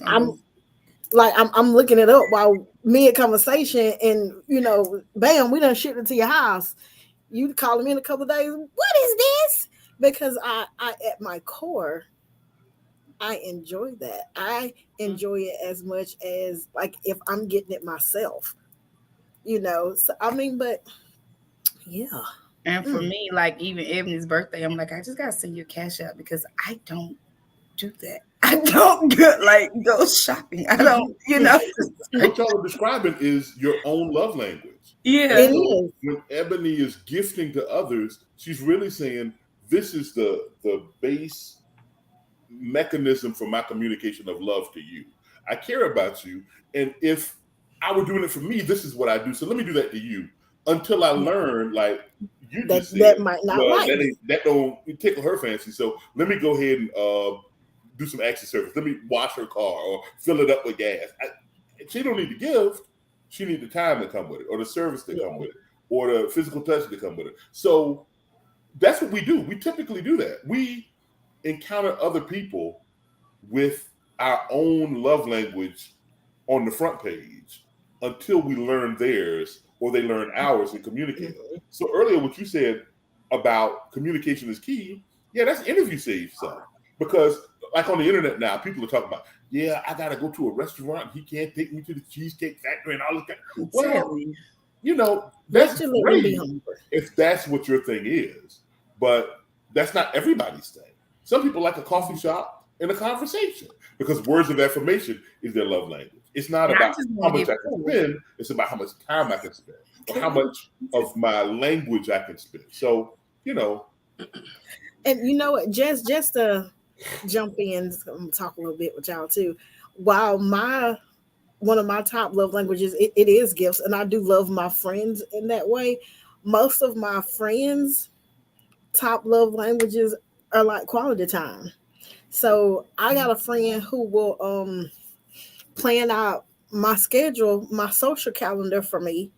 I'm looking it up while mid conversation, and you know, bam, we done shipped it to your house. You call me in a couple of days. What is this? Because I at my core, I enjoy that. I enjoy it as much as like if I'm getting it myself, you know. So I mean, but yeah. And for me, like even Ebony's birthday, I'm like, I just gotta send you a cash out because I don't do that. I don't go shopping. I don't, you know. What y'all are describing is your own love language. Yeah. It is. When Ebony is gifting to others, she's really saying, this is the base mechanism for my communication of love to you. I care about you, and if I were doing it for me, this is what I do. So let me do that to you until I learn, like you just said, that might not well, like that don't tickle her fancy. So let me go ahead and do some extra service. Let me wash her car or fill it up with gas. She don't need to give. She need the time to come with it, or the service to come with it, or the physical touch to come with it. So that's what we do. We typically do that. We encounter other people with our own love language on the front page until we learn theirs or they learn ours and communicate. So earlier, what you said about communication is key. Yeah, that's interview safe stuff. Because like on the internet now, people are talking about, yeah, I got to go to a restaurant and he can't take me to the Cheesecake Factory and all of that. Well, you know, that's great if that's what your thing is. But that's not everybody's thing. Some people like a coffee shop and a conversation because words of affirmation is their love language. It's not about how much I can spend. It's about how much time I can spend or how much of my language I can spend. So, you know. And you know what, just to jump in, I'm gonna talk a little bit with y'all too. While one of my top love languages, it is gifts, and I do love my friends in that way. Most of my friends' top love languages are like quality time. So I got a friend who will plan out my schedule, my social calendar for me,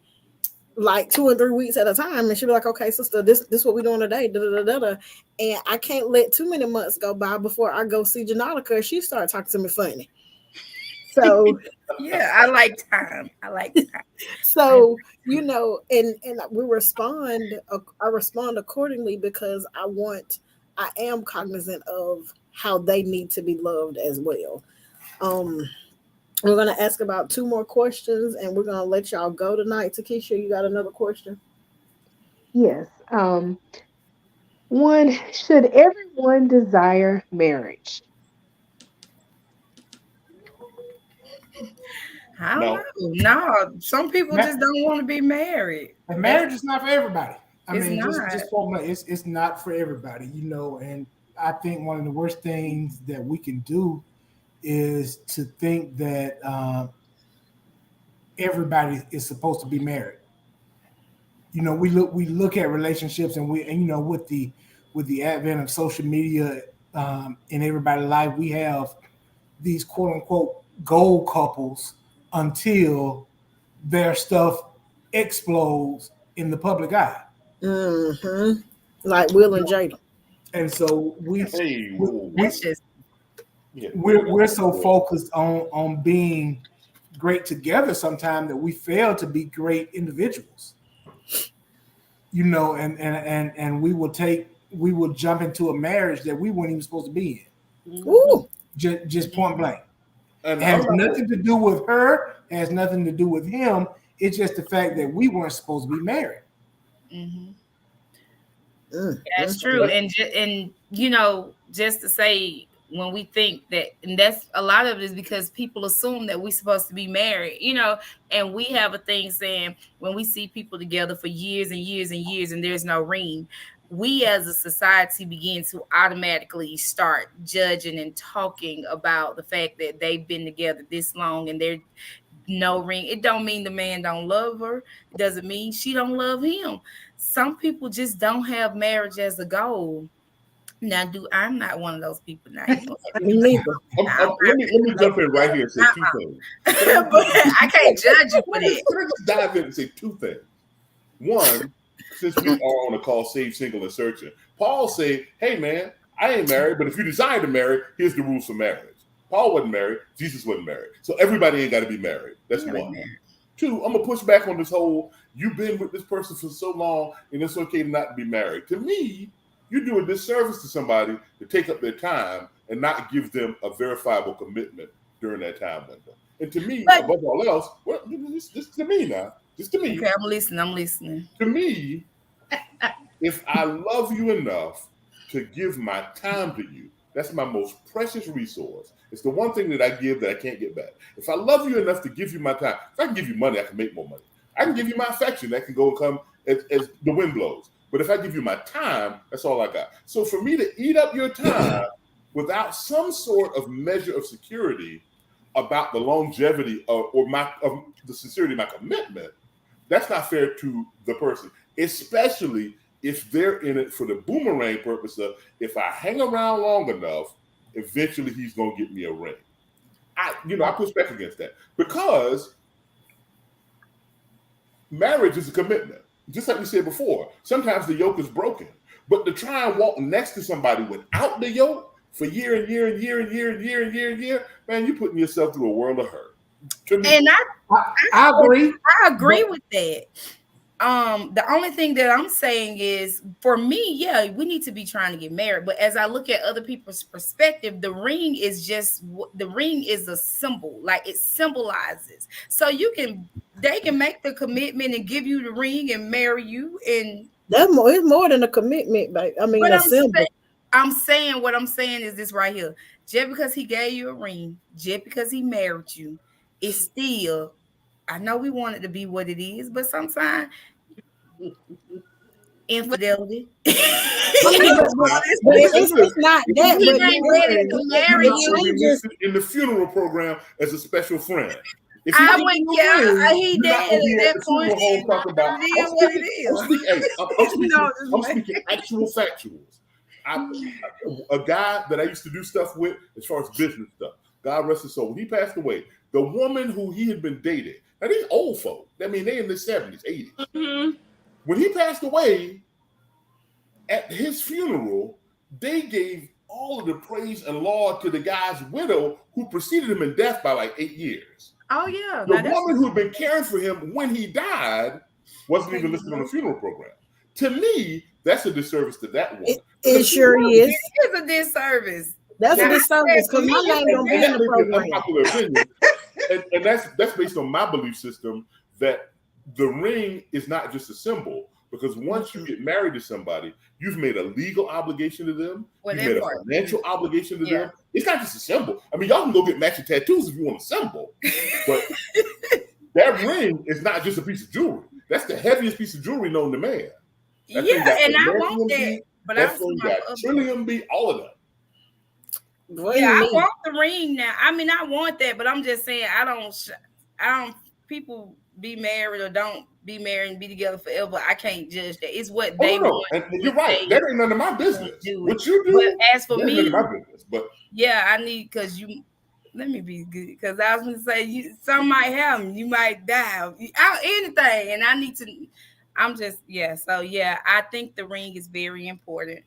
like 2 and 3 weeks at a time, and she'll be like, "Okay, sister, this what we're doing today." Da, da, da, da. And I can't let too many months go by before I go see Janotica. She started talking to me funny. So yeah, I like time. So you know, and we respond. I respond accordingly because I am cognizant of how they need to be loved as well. We're going to ask about 2 more questions, and we're going to let y'all go tonight. Takesha, you got another question? Yes. One, should everyone desire marriage? I don't know. No, some people just don't want to be married. And marriage is not for everybody. I mean, not. It's not for everybody, you know. And I think one of the worst things that we can do is to think that everybody is supposed to be married. You know, we look at relationships, and you know, with the advent of social media in everybody's life, we have these quote unquote gold couples until their stuff explodes in the public eye. Mm-hmm. Like Will and Jada. And so we're so focused on being great together sometimes that we fail to be great individuals. You know, and we will jump into a marriage that we weren't even supposed to be in. Ooh. Just point blank. It has nothing to do with her, it has nothing to do with him. It's just the fact that we weren't supposed to be married. Mm-hmm. That's true. And you know, just to say, when we think that, and that's a lot of it is because people assume that we're supposed to be married, you know, and we have a thing saying when we see people together for years and years and years and there's no ring, we as a society begin to automatically start judging and talking about the fact that they've been together this long and there's no ring. It don't mean the man don't love her. It doesn't mean she don't love him. Some people just don't have marriage as a goal. Now, I'm not one of those people now. You know, let me jump in right here and say 2 things. But I can't judge you for that. Let me just dive in and say 2 things. One, since we are on a call Save Single and Searching, Paul said, hey man, I ain't married, but if you desire to marry, here's the rules for marriage. Paul wasn't married, Jesus wasn't married. So everybody ain't got to be married. That's one. 2, I'm going to push back on this whole, you've been with this person for so long and it's okay to not be married. To me, you do a disservice to somebody to take up their time and not give them a verifiable commitment during that time window. And to me, above all else, well, this to me now. Just to me. Okay, I'm listening. To me, if I love you enough to give my time to you, that's my most precious resource. It's the one thing that I give that I can't get back. If I love you enough to give you my time, if I can give you money, I can make more money. I can give you my affection, that can go and come as the wind blows. But if I give you my time, that's all I got. So for me to eat up your time without some sort of measure of security about the longevity of the sincerity of my commitment, that's not fair to the person, especially if they're in it for the boomerang purpose of, if I hang around long enough, eventually he's going to get me a ring. I push back against that because marriage is a commitment. Just like we said before, sometimes the yoke is broken. But to try and walk next to somebody without the yoke for year and year and year and year and year and year and year, man, you're putting yourself through a world of hurt. And I agree. I agree with that. The only thing that I'm saying is, for me, yeah, we need to be trying to get married. But as I look at other people's perspective, the ring is a symbol, like it symbolizes. So they can make the commitment and give you the ring and marry you, and it's more than a commitment, but I mean, a symbol. What I'm saying is this right here. Just because he gave you a ring, just because he married you, it's still. I know we want it to be what it is, but sometimes infidelity. It's not that. He ain't ready to marry you. In the funeral program as a special friend. I wouldn't care. He did at that point. I'm speaking actual factuals. A guy that I used to do stuff with, as far as business stuff, God rest his soul, when he passed away, the woman who he had been dating, now these old folk, I mean, they in their 70s, 80s. Mm-hmm. When he passed away, at his funeral, they gave all of the praise and laud to the guy's widow who preceded him in death by like 8 years. Oh, yeah. The woman who'd been caring for him when he died wasn't even listed on the funeral program. To me, that's a disservice to that woman. It sure is. It is a disservice. That's a disservice because my name don't be in the program. Unpopular opinion. And that's based on my belief system that the ring is not just a symbol, because once you get married to somebody, you've made a legal obligation to them. You've made a financial obligation to them. It's not just a symbol. I mean, y'all can go get matching tattoos if you want a symbol, but that ring is not just a piece of jewelry. That's the heaviest piece of jewelry known to man. And I want that. But that's when you got trillium B, all of that. I want the ring now. I mean, I want that, but I'm just saying I don't. People be married or don't be married and be together forever. I can't judge that. It's what they want. And you're right. That ain't none of my business. What you do, but as for me, none of my business. But yeah, I need because you. Let me be good because I was going to say some might happen. You might die. Anything, and I need to. I'm just So I think the ring is very important.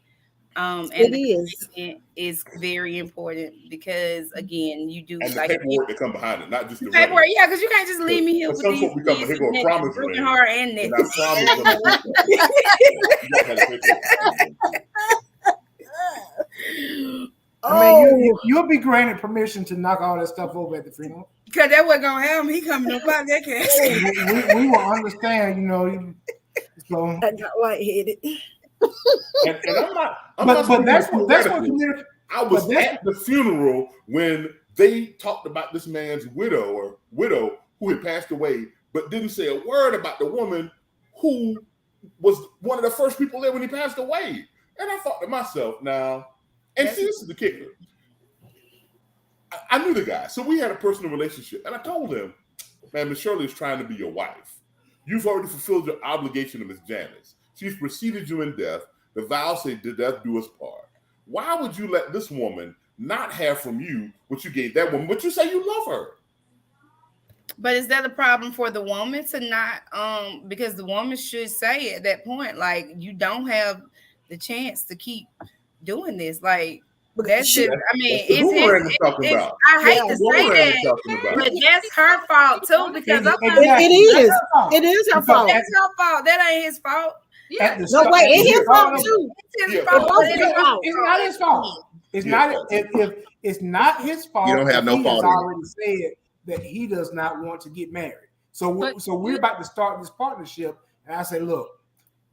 And it is very important because again, you do and like the paperwork that come behind it, not just the paperwork. Yeah, because you can't just leave me here with these broken heart and neck. I mean, you'll be granted permission to knock all that stuff over at the funeral. Because that wasn't gonna happen. He coming up out that casket. We will understand, So I got lightheaded. And I'm not. But that's what community. I was at the funeral when they talked about this man's widow who had passed away, but didn't say a word about the woman who was one of the first people there when he passed away. And I thought to myself, now, and see, this is the kicker. I knew the guy, so we had a personal relationship, and I told him, man, Miss Shirley is trying to be your wife. You've already fulfilled your obligation to Miss Janice. She's preceded you in death. The vow said, "Did death do us part?" Why would you let this woman not have from you what you gave that woman? But you say you love her. But is that a problem for the woman to not? Because the woman should say at that point, like, you don't have the chance to keep doing this. Like, that's just. I mean, I hate to say that, but that's her fault too. Because it is her fault. That's her fault. That ain't his fault. Yeah. No, wait, it's his fault too. It's his fault. It's not his fault. It's not. If it's not his fault, you don't have no fault. He has already said that he does not want to get married. So we're about to start this partnership, and I say, look,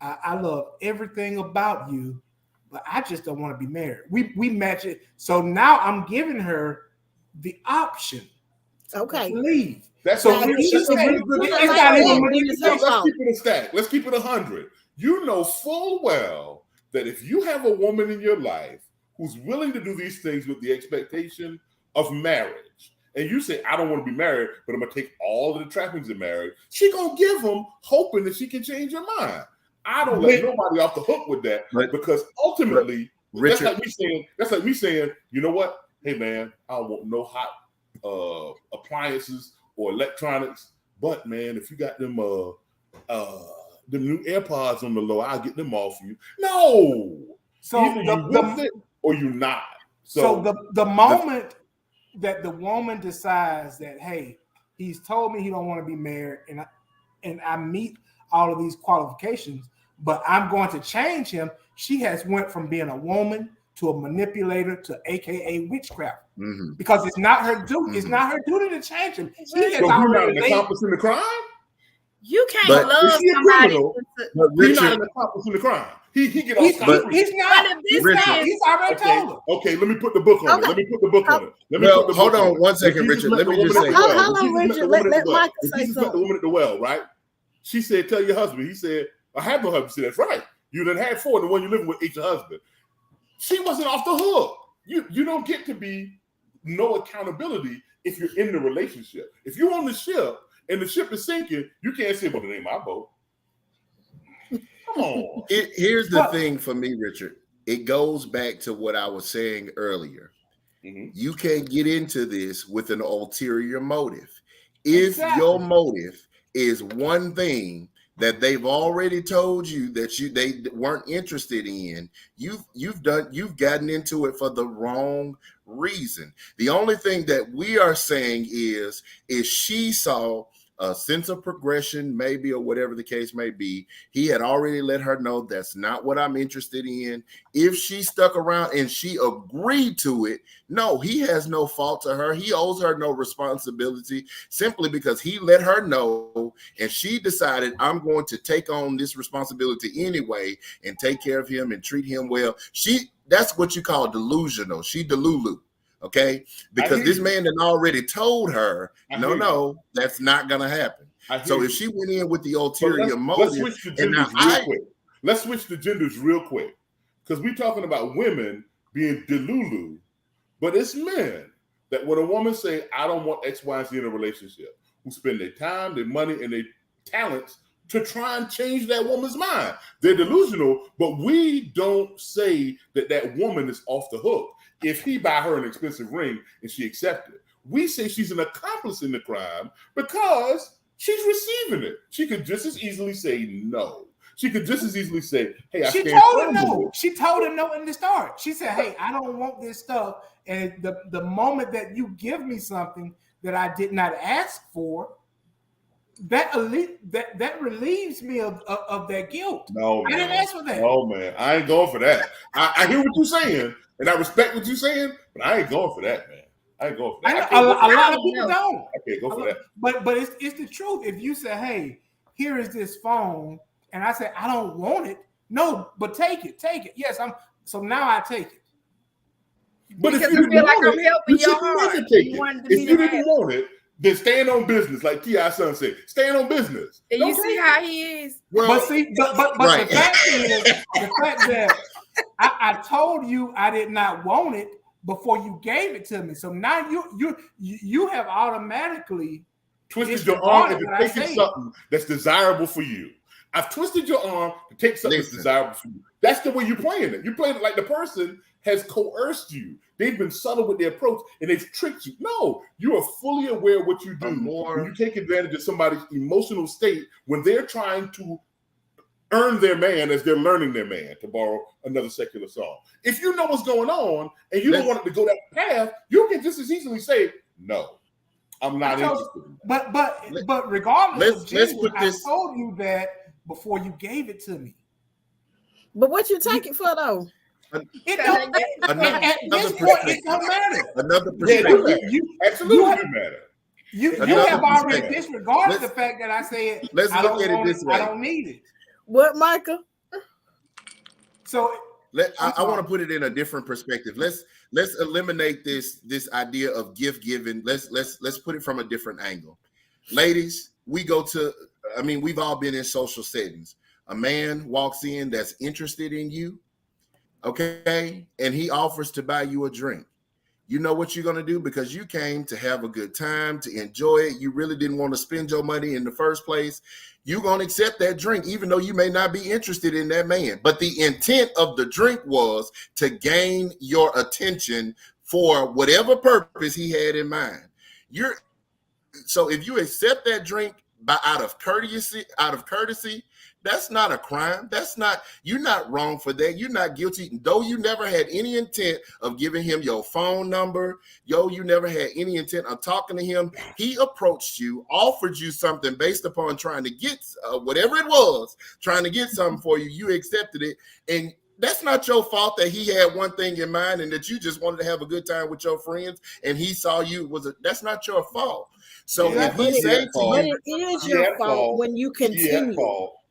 I love everything about you, but I just don't want to be married. We match it. So now I'm giving her the option. Okay. To leave. That's so really good. Let's keep it a stack. Let's keep it 100. You know full well that if you have a woman in your life who's willing to do these things with the expectation of marriage, and you say, I don't want to be married, but I'm going to take all of the trappings of marriage, she going to give them hoping that she can change her mind. I don't let nobody off the hook with that because ultimately Richard, That's like me saying, you know what? Hey man, I don't want no hot appliances or electronics, but man, if you got them new AirPods on the low, I'll get them off you. No, So either you with it or you not. So the moment that the woman decides that, hey, he's told me he don't want to be married, and I meet all of these qualifications, but I'm going to change him. She has went from being a woman to a manipulator to AKA witchcraft, because it's not her duty. It's not her duty to change him. So you're not an accomplice in the crime. You can't love somebody. He's not an accomplice in the crime. He get off. He's not. He's already told her. Okay, let me put the book on it. Let me put the book on it. Hold on one second, Richard. Let me just say. Hold on, Richard. Let Michael say something. The woman at the well, right? She said, "Tell your husband." He said, "I have no husband." She said, "That's right. You done had 4. The one you living with ain't your husband." She wasn't off the hook. You don't get to be no accountability if you're in the relationship. If you're on the ship and the ship is sinking, you can't say, "Well, it ain't my boat." Come on. Here's the thing for me, Richard. It goes back to what I was saying earlier. You can't get into this with an ulterior motive. If your motive is one thing that they've already told you that they weren't interested in, you've gotten into it for the wrong reason. The only thing that we are saying is she saw a sense of progression, maybe, or whatever the case may be. He had already let her know that's not what I'm interested in. If she stuck around and she agreed to it, no, he has no fault to her. He owes her no responsibility, simply because he let her know and she decided, I'm going to take on this responsibility anyway and take care of him and treat him well. That's what you call delusional. She delulu. Okay, because this man had already told her, no, that's not gonna happen. So if she went in with the ulterior motive, let's switch the genders real quick, because we're talking about women being delulu, but it's men that when a woman say, I don't want X, Y, and Z in a relationship, who spend their time, their money, and their talents to try and change that woman's mind. They're delusional, but we don't say that woman is off the hook. If he buy her an expensive ring and she accepted it, we say she's an accomplice in the crime because she's receiving it. She could just as easily say no. She could just as easily say, hey, she told him no. She told him no in the start. She said, hey, I don't want this stuff. And the moment that you give me something that I did not ask for, that relieves me of that guilt. No, man. I didn't ask for that. No, man. I ain't going for that. I hear what you're saying, and I respect what you're saying, but I ain't going for that, man. I ain't going for that. A lot of people don't. I can't go for that. But it's the truth. If you say, hey, here is this phone, and I say, I don't want it. No, but take it. Yes, so now I take it. But because if you feel like want I'm helping your heart. If you didn't want it, then stand on business, like T.I. son said. Stand on business. And you see how he is. Well, but right. The fact is, the fact that I told you I did not want it before you gave it to me. So now you have automatically twisted your arm into taking something that's desirable for you. I've twisted your arm to take something that's desirable for you. That's the way you're playing it. You're playing it like the person has coerced you. They've been subtle with their approach and they've tricked you. No, you are fully aware of what you do when you take advantage of somebody's emotional state when they're trying to earn their man as they're learning their man, to borrow another secular song. If you know what's going on and you don't want it to go that path, you can just as easily say, no, I'm not interested in that. But regardless of gender, I told you that before you gave it to me. But what you take it for, though? It don't matter. At this point, it don't matter. Another perspective. Absolutely matter. You have already disregarded the fact that I said, let's look at it this way. I don't need it. What, Michael? So I want to put it in a different perspective. Let's eliminate this idea of gift giving. Let's put it from a different angle. Ladies, we've all been in social settings. A man walks in that's interested in you, okay, and he offers to buy you a drink. you know what you're going to do, because you came to have a good time, to enjoy it. You really didn't want to spend your money in the first place. You're going to accept that drink, even though you may not be interested in that man. But the intent of the drink was to gain your attention for whatever purpose he had in mind. So if you accept that drink out of courtesy, that's not a crime. You're not wrong for that. You're not guilty. Though you never had any intent of giving him your phone number, you never had any intent of talking to him. He approached you, offered you something based upon trying to get whatever it was, trying to get something for you. You accepted it. And that's not your fault that he had one thing in mind and that you just wanted to have a good time with your friends and he saw you that's not your fault. So if he said to but you, it is your fault when you continue.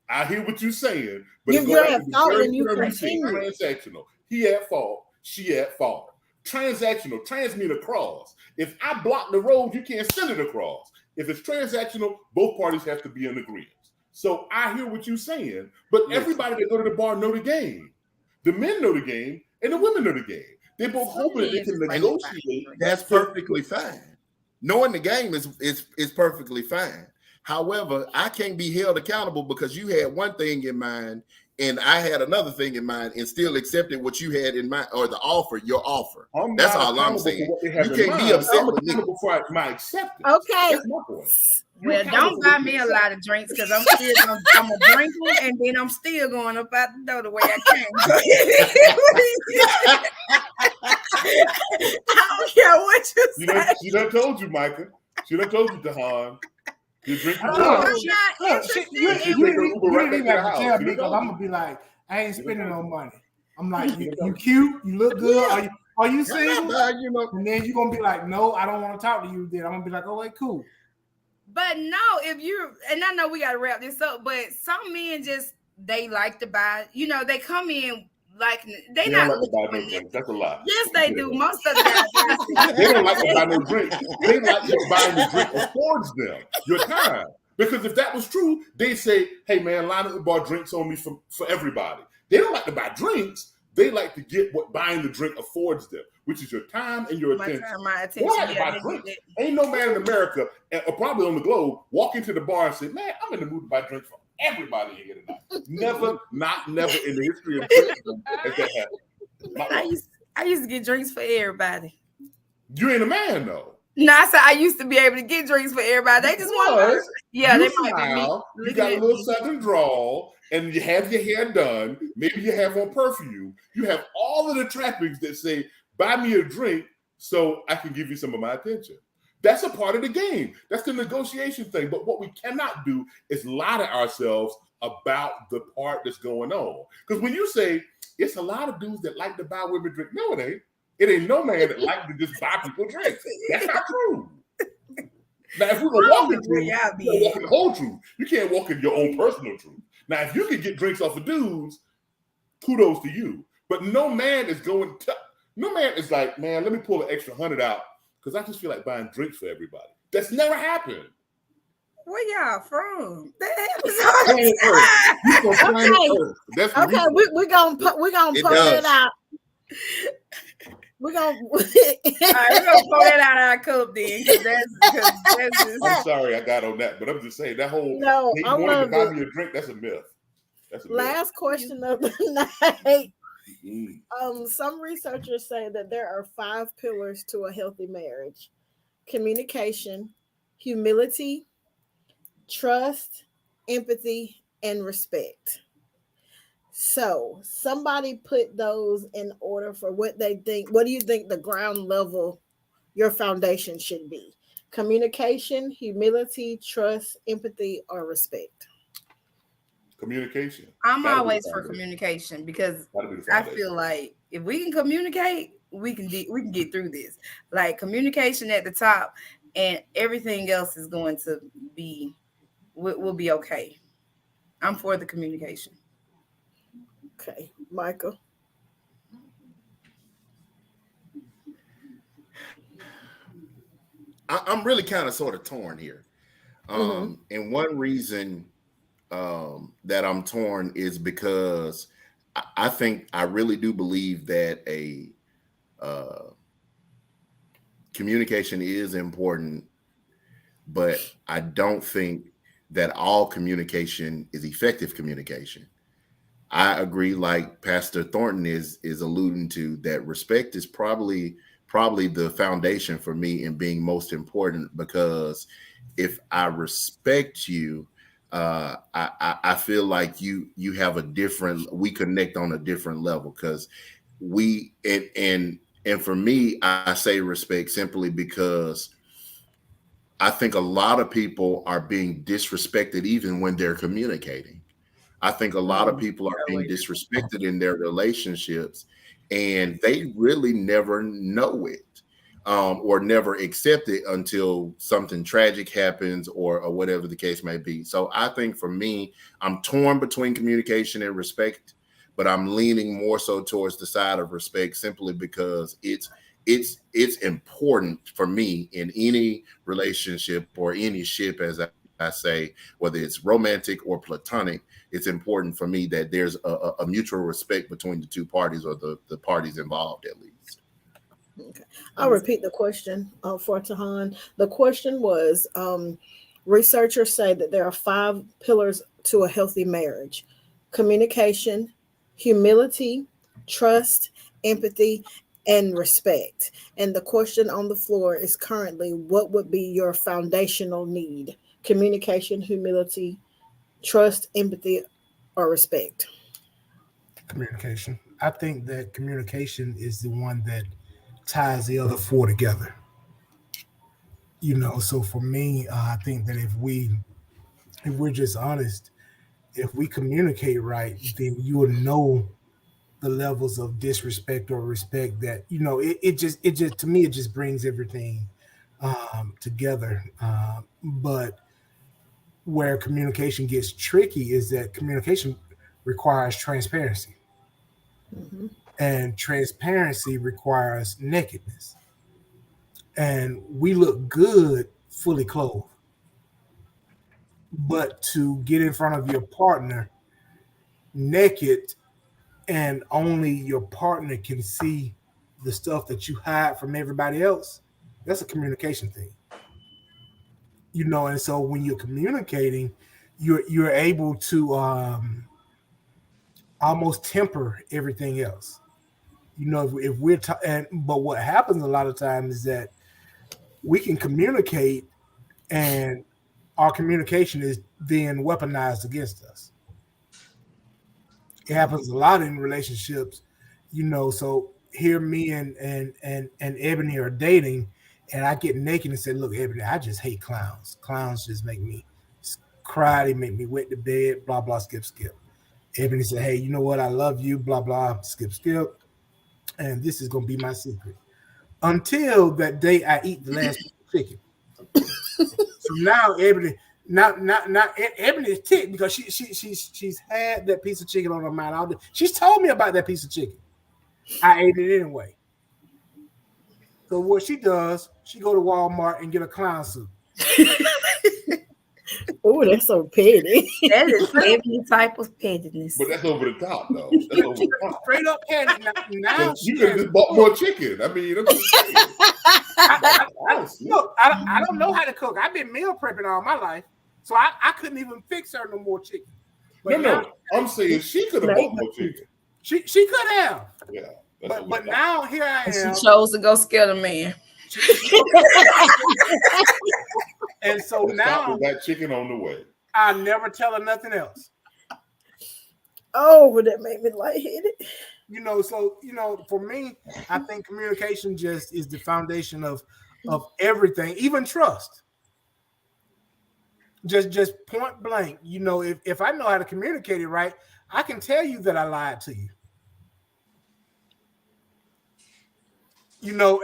I hear what you're saying, but you're at fault when you continue. Transactional. He at fault. She at fault. Transactional. Trans mean across. If I block the road, you can't send it across. If it's transactional, both parties have to be in agreement. So I hear what you're saying, but everybody that go to the bar know the game. The men know the game, and the women know the game. They both hoping that they can negotiate. That's perfectly fine. Knowing the game is perfectly fine. However, I can't be held accountable because you had one thing in mind and I had another thing in mind and still accepted what you had in mind, or your offer. That's all I'm saying. You can't be upset with me for my acceptance. Okay. That's my point. Well, don't buy me a lot of drinks because I'm gonna drink them and then I'm still going up out the door the way I came. I don't care what you say. She done told you, Micah. She done told you, Dahan. You drink I'm your you didn't even have to tell me because I'm gonna be like, I ain't spending no money. I'm like, you cute, you look good. Are you single? And then you're gonna be like, no, I don't want to talk to you. Then I'm gonna be like, oh, wait, cool. But no, and I know we gotta wrap this up, but some men they like to buy, they come in like they not like to buy no drinks. That's a lie. Yes, they do. Most of the guys they don't like to buy no drinks. They like to buy the drink affords them your time. Because if that was true, they say, hey man, line up the bar, drinks on me for everybody. They don't like to buy drinks. They like to get what buying the drink affords them, which is your time and your attention. My attention. Buy drinks. Ain't no man in America, or probably on the globe, walk into the bar and say, man, I'm in the mood to buy drinks for everybody in here tonight. Never in the history of drinking has that happened. I used to get drinks for everybody. You ain't a man though. No, I said I used to be able to get drinks for everybody. They just want, they might be me. You got a little southern drawl, and you have your hair done. Maybe you have on perfume. You have all of the trappings that say, buy me a drink so I can give you some of my attention. That's a part of the game. That's the negotiation thing. But what we cannot do is lie to ourselves about the part that's going on. Because when you say, it's a lot of dudes that like to buy women drink. No, it ain't. It ain't no man that like to just buy people drinks. That's not true. Now, if we're going to walk in truth, you're going to walk in the whole truth. You can't walk in your own personal truth. Now, if you can get drinks off of dudes, kudos to you. But no man is like, man, let me pull an extra 100 out because I just feel like buying drinks for everybody. That's never happened. Where y'all from? Okay, we're gonna pull it out. We're gonna pull that out of our cup then. That's I'm sorry I got on that, but I'm just saying that whole I love to buy me a drink, that's a myth. Last question of the night. Some researchers say that there are 5 pillars to a healthy marriage: communication, humility, trust, empathy, and respect. So somebody put those in order for what they think. What do you think the ground level, your foundation should be? Communication, humility, trust, empathy, or respect? Communication. I'm always for communication because I feel like if we can communicate, we can get through this. Like communication at the top, and everything else is going to be will be okay. I'm for the communication. Okay, Michael. I'm really kind of sort of torn here. And one reason that I'm torn is because I really do believe that communication is important, but I don't think that all communication is effective communication. I agree, like Pastor Thornton is alluding to, that respect is probably the foundation for me in being most important, because if I respect you, I feel like you have a different, we connect on a different level, because we and for me, I say respect simply because I think a lot of people are being disrespected even when they're communicating. I think a lot of people are being disrespected in their relationships, and they really never know it, or never accept it until something tragic happens, or whatever the case may be. So I think for me, I'm torn between communication and respect, but I'm leaning more so towards the side of respect, simply because it's important for me in any relationship or any ship, as I say, whether it's romantic or platonic. It's important for me that there's a mutual respect between the two parties, or the parties involved, at least. Okay. I'll repeat the question for Tahan. The question was, researchers say that there are five pillars to a healthy marriage: communication, humility, trust, empathy, and respect. And the question on the floor is currently, what would be your foundational need? Communication, humility, trust, empathy, or respect? Communication. I think that communication is the one that ties the other four together. So for me, I think that if we're just honest, if we communicate right, then you will know the levels of disrespect or respect that it just to me it just brings everything together. But where communication gets tricky is that communication requires transparency, Mhm. and transparency requires nakedness. And we look good fully clothed, but to get in front of your partner naked and only your partner can see the stuff that you hide from everybody else, that's a communication thing. And so when you're communicating, you're able to almost temper everything else. If we're but what happens a lot of times is that we can communicate, and our communication is then weaponized against us. It happens a lot in relationships. So here me and Ebony are dating, and I get naked and say, look, Ebony, I just hate clowns. Clowns just make me cry, they make me wet the bed, blah blah, skip skip. Ebony said, hey, you know what, I love you, blah blah, skip skip, and this is gonna be my secret until that day I eat the last chicken. So now Ebony, not Ebony is ticked because she's had that piece of chicken on her mind all day. She's told me about that piece of chicken. I ate it anyway. So what she does, she go to Walmart and get a clown suit. Oh, that's so petty. That is every type of pettiness. But that's over the top, though. That's over the top. Straight up petty. Now You could have just bought more chicken. I mean, I'm just saying. Look, I don't know how to cook. I've been meal prepping all my life, so I couldn't even fix her no more chicken. But No, I'm saying she could have bought more chicken. She could have. Yeah. But now here I am. She chose to go scare the man. And so now that chicken on the way. I never tell her nothing else. Oh, but that made me lightheaded. So for me, I think communication just is the foundation of everything, even trust. Just point blank. If I know how to communicate it right, I can tell you that I lied to you.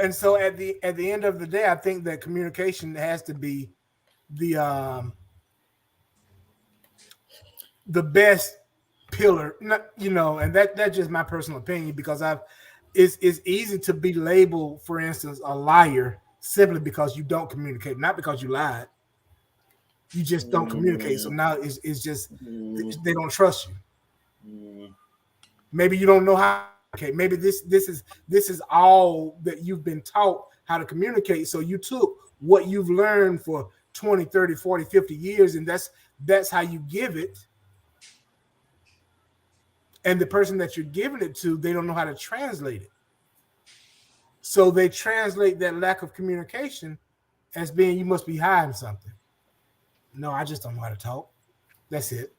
And so at the end of the day, I think that communication has to be the best pillar, and that's just my personal opinion, because it's easy to be labeled, for instance, a liar simply because you don't communicate, not because you lied. You just don't communicate. So now it's just they don't trust you. Maybe you don't know how. Okay, maybe this is all that you've been taught, how how to communicate. So you took what you've learned for 20, 30, 40, 50 years, and that's how you give it. And the person that you're giving it to, they don't know how to translate it. So they translate that lack of communication as being, you must be hiding something. No, I just don't know how to talk. That's it.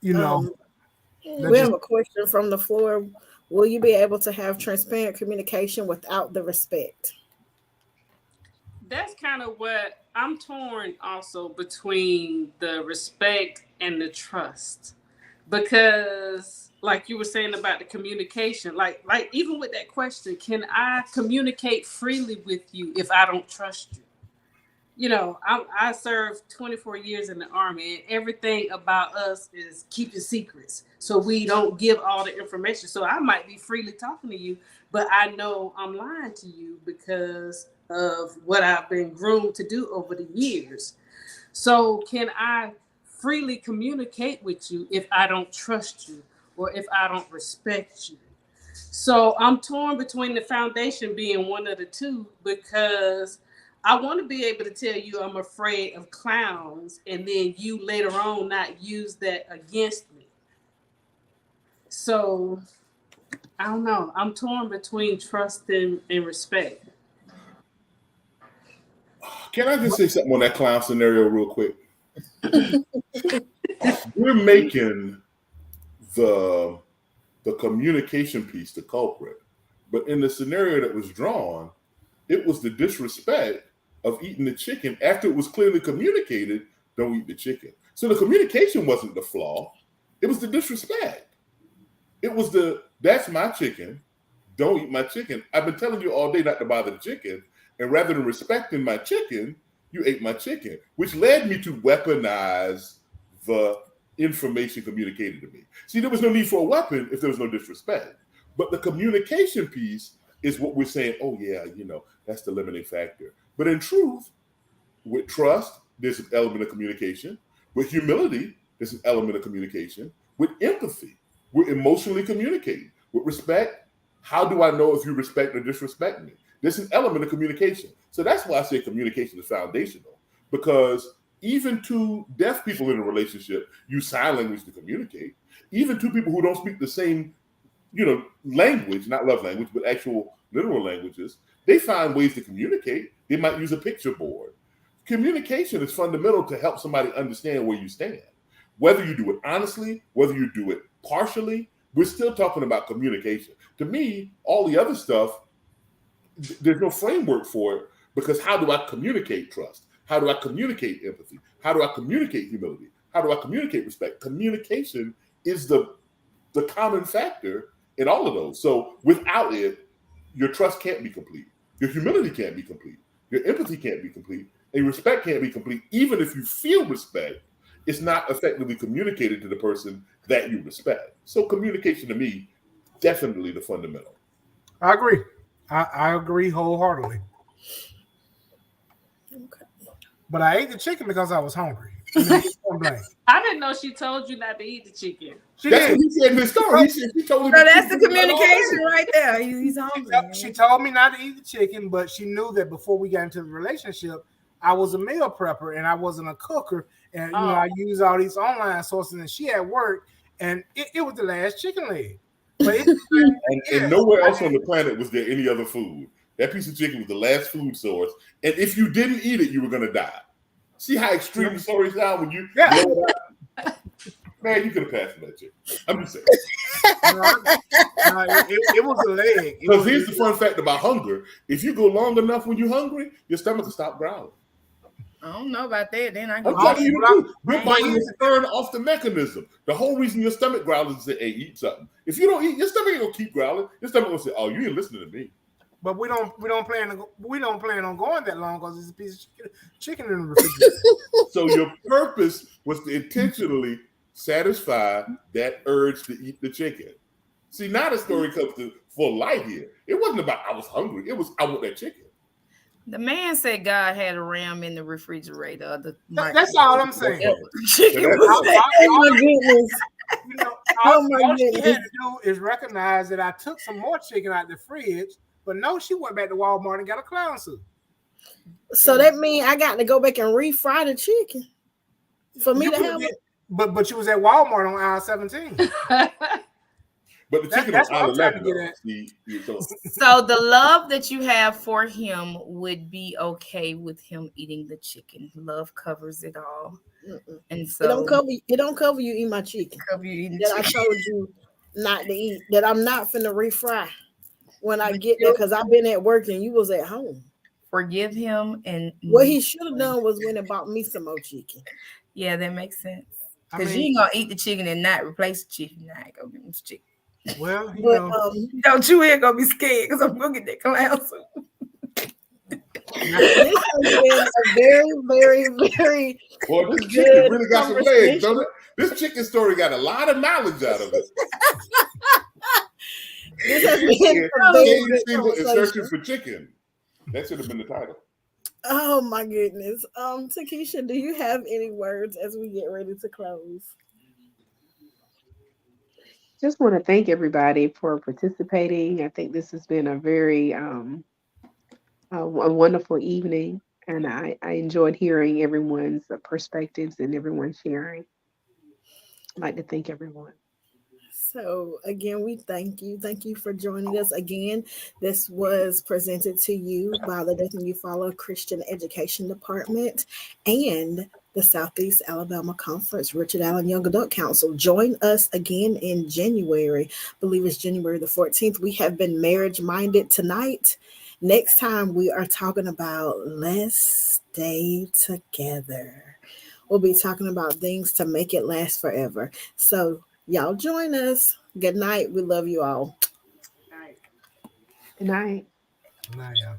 You know. We have a question from the floor. Will you be able to have transparent communication without the respect? That's kind of what I'm torn also between the respect and the trust. Because like you were saying about the communication, like even with that question, can I communicate freely with you if I don't trust you? You know, I served 24 years in the Army, and everything about us is keeping secrets. So we don't give all the information. So I might be freely talking to you, but I know I'm lying to you because of what I've been groomed to do over the years. So can I freely communicate with you if I don't trust you or if I don't respect you? So I'm torn between the foundation being one of the two, because I want to be able to tell you I'm afraid of clowns and then you later on not use that against me. So I don't know. I'm torn between trust and respect. Can I just say something on that clown scenario real quick? We're making the communication piece the culprit. But in the scenario that was drawn, it was the disrespect of eating the chicken after it was clearly communicated, don't eat the chicken. So the communication wasn't the flaw. It was the disrespect. It was that's my chicken. Don't eat my chicken. I've been telling you all day not to bother the chicken. And rather than respecting my chicken, you ate my chicken, which led me to weaponize the information communicated to me. See, there was no need for a weapon if there was no disrespect. But the communication piece is what we're saying, oh yeah, that's the limiting factor. But in truth, with trust, there's an element of communication. With humility, there's an element of communication. With empathy, we're emotionally communicating. With respect, how do I know if you respect or disrespect me? There's an element of communication. So that's why I say communication is foundational, because even two deaf people in a relationship use sign language to communicate. Even two people who don't speak the same, language, not love language, but actual literal languages, they find ways to communicate. They might use a picture board. Communication is fundamental to help somebody understand where you stand. Whether you do it honestly, whether you do it partially, we're still talking about communication. To me, all the other stuff, there's no framework for it, because how do I communicate trust? How do I communicate empathy? How do I communicate humility? How do I communicate respect? Communication is the common factor in all of those. So without it, your trust can't be complete. Your humility can't be complete. Your empathy can't be complete. And your respect can't be complete. Even if you feel respect, it's not effectively communicated to the person that you respect. So communication, to me, definitely the fundamental. I agree. I agree wholeheartedly. Okay. But I ate the chicken because I was hungry. I didn't know she told you not to eat the chicken. That's what he said in the story. He told me. So that's the communication right there. He's hungry. She told me not to eat the chicken, but she knew that before we got into the relationship, I was a meal prepper and I wasn't a cooker. And I used all these online sources, and she had work, and it was the last chicken leg. But and nowhere else on the planet was there any other food. That piece of chicken was the last food source, and if you didn't eat it, you were gonna die. See how extreme the story sound when you blow it out? Man, you could have passed that chicken. I'm just saying. It was a leg. Because here's the fun fact about hunger: if you go long enough when you're hungry, your stomach will stop growling. I don't know about that. Then I I'm go. telling you, your body is turn off the mechanism. The whole reason your stomach growls is to say, "Hey, eat something." If you don't eat, your stomach ain't gonna keep growling. Your stomach gonna say, "Oh, you ain't listening to me." But we don't plan on going that long because it's a piece of chicken in the refrigerator. So your purpose was to intentionally satisfy that urge to eat the chicken. See, now the story comes to full light here. It wasn't about I was hungry. It was I want that chicken. The man said God had a ram in the refrigerator. That's all I'm saying. Chicken Oh my goodness. All she had to do is recognize that I took some more chicken out the fridge, But no, she went back to Walmart and got a clown suit. So that means I got to go back and refry the chicken for me to have it. But you was at Walmart on aisle 17. But the chicken that's on what aisle I'm trying to 11, get though. at. So the love that you have for him would be okay with him eating the chicken. Love covers it all. And so it don't cover you eating my chicken. Cover you eating that chicken. I told you not to eat. That I'm not finna refry when I get there because I've been at work and you was at home. Forgive him, and what he should have done was went and bought me some more chicken. Yeah, that makes sense. Because you ain't gonna eat the chicken and not replace the chicken. Nah, I ain't gonna get this chicken. Well, don't you ain't gonna be scared because I'm gonna get that clown soup. This has been a very, very, very Well, this chicken really got some legs, don't it? This chicken story got a lot of knowledge out of it. This has been a very good conversation. Searching for chicken. That should have been the title. Oh my goodness. Takesha, do you have any words as we get ready to close? Just want to thank everybody for participating. I think this has been a very a wonderful evening, and I enjoyed hearing everyone's perspectives and everyone sharing. I'd like to thank everyone. So again, we thank you. Thank you for joining us again. This was presented to you by the Dothan-Eufaula Christian Education Department and the Southeast Alabama Conference, Richard Allen Young Adult Council. Join us again in January. I believe it's January the 14th. We have been marriage minded tonight. Next time we are talking about let's stay together. We'll be talking about things to make it last forever. So y'all join us. Good night. We love you all. Good night. Good night, y'all.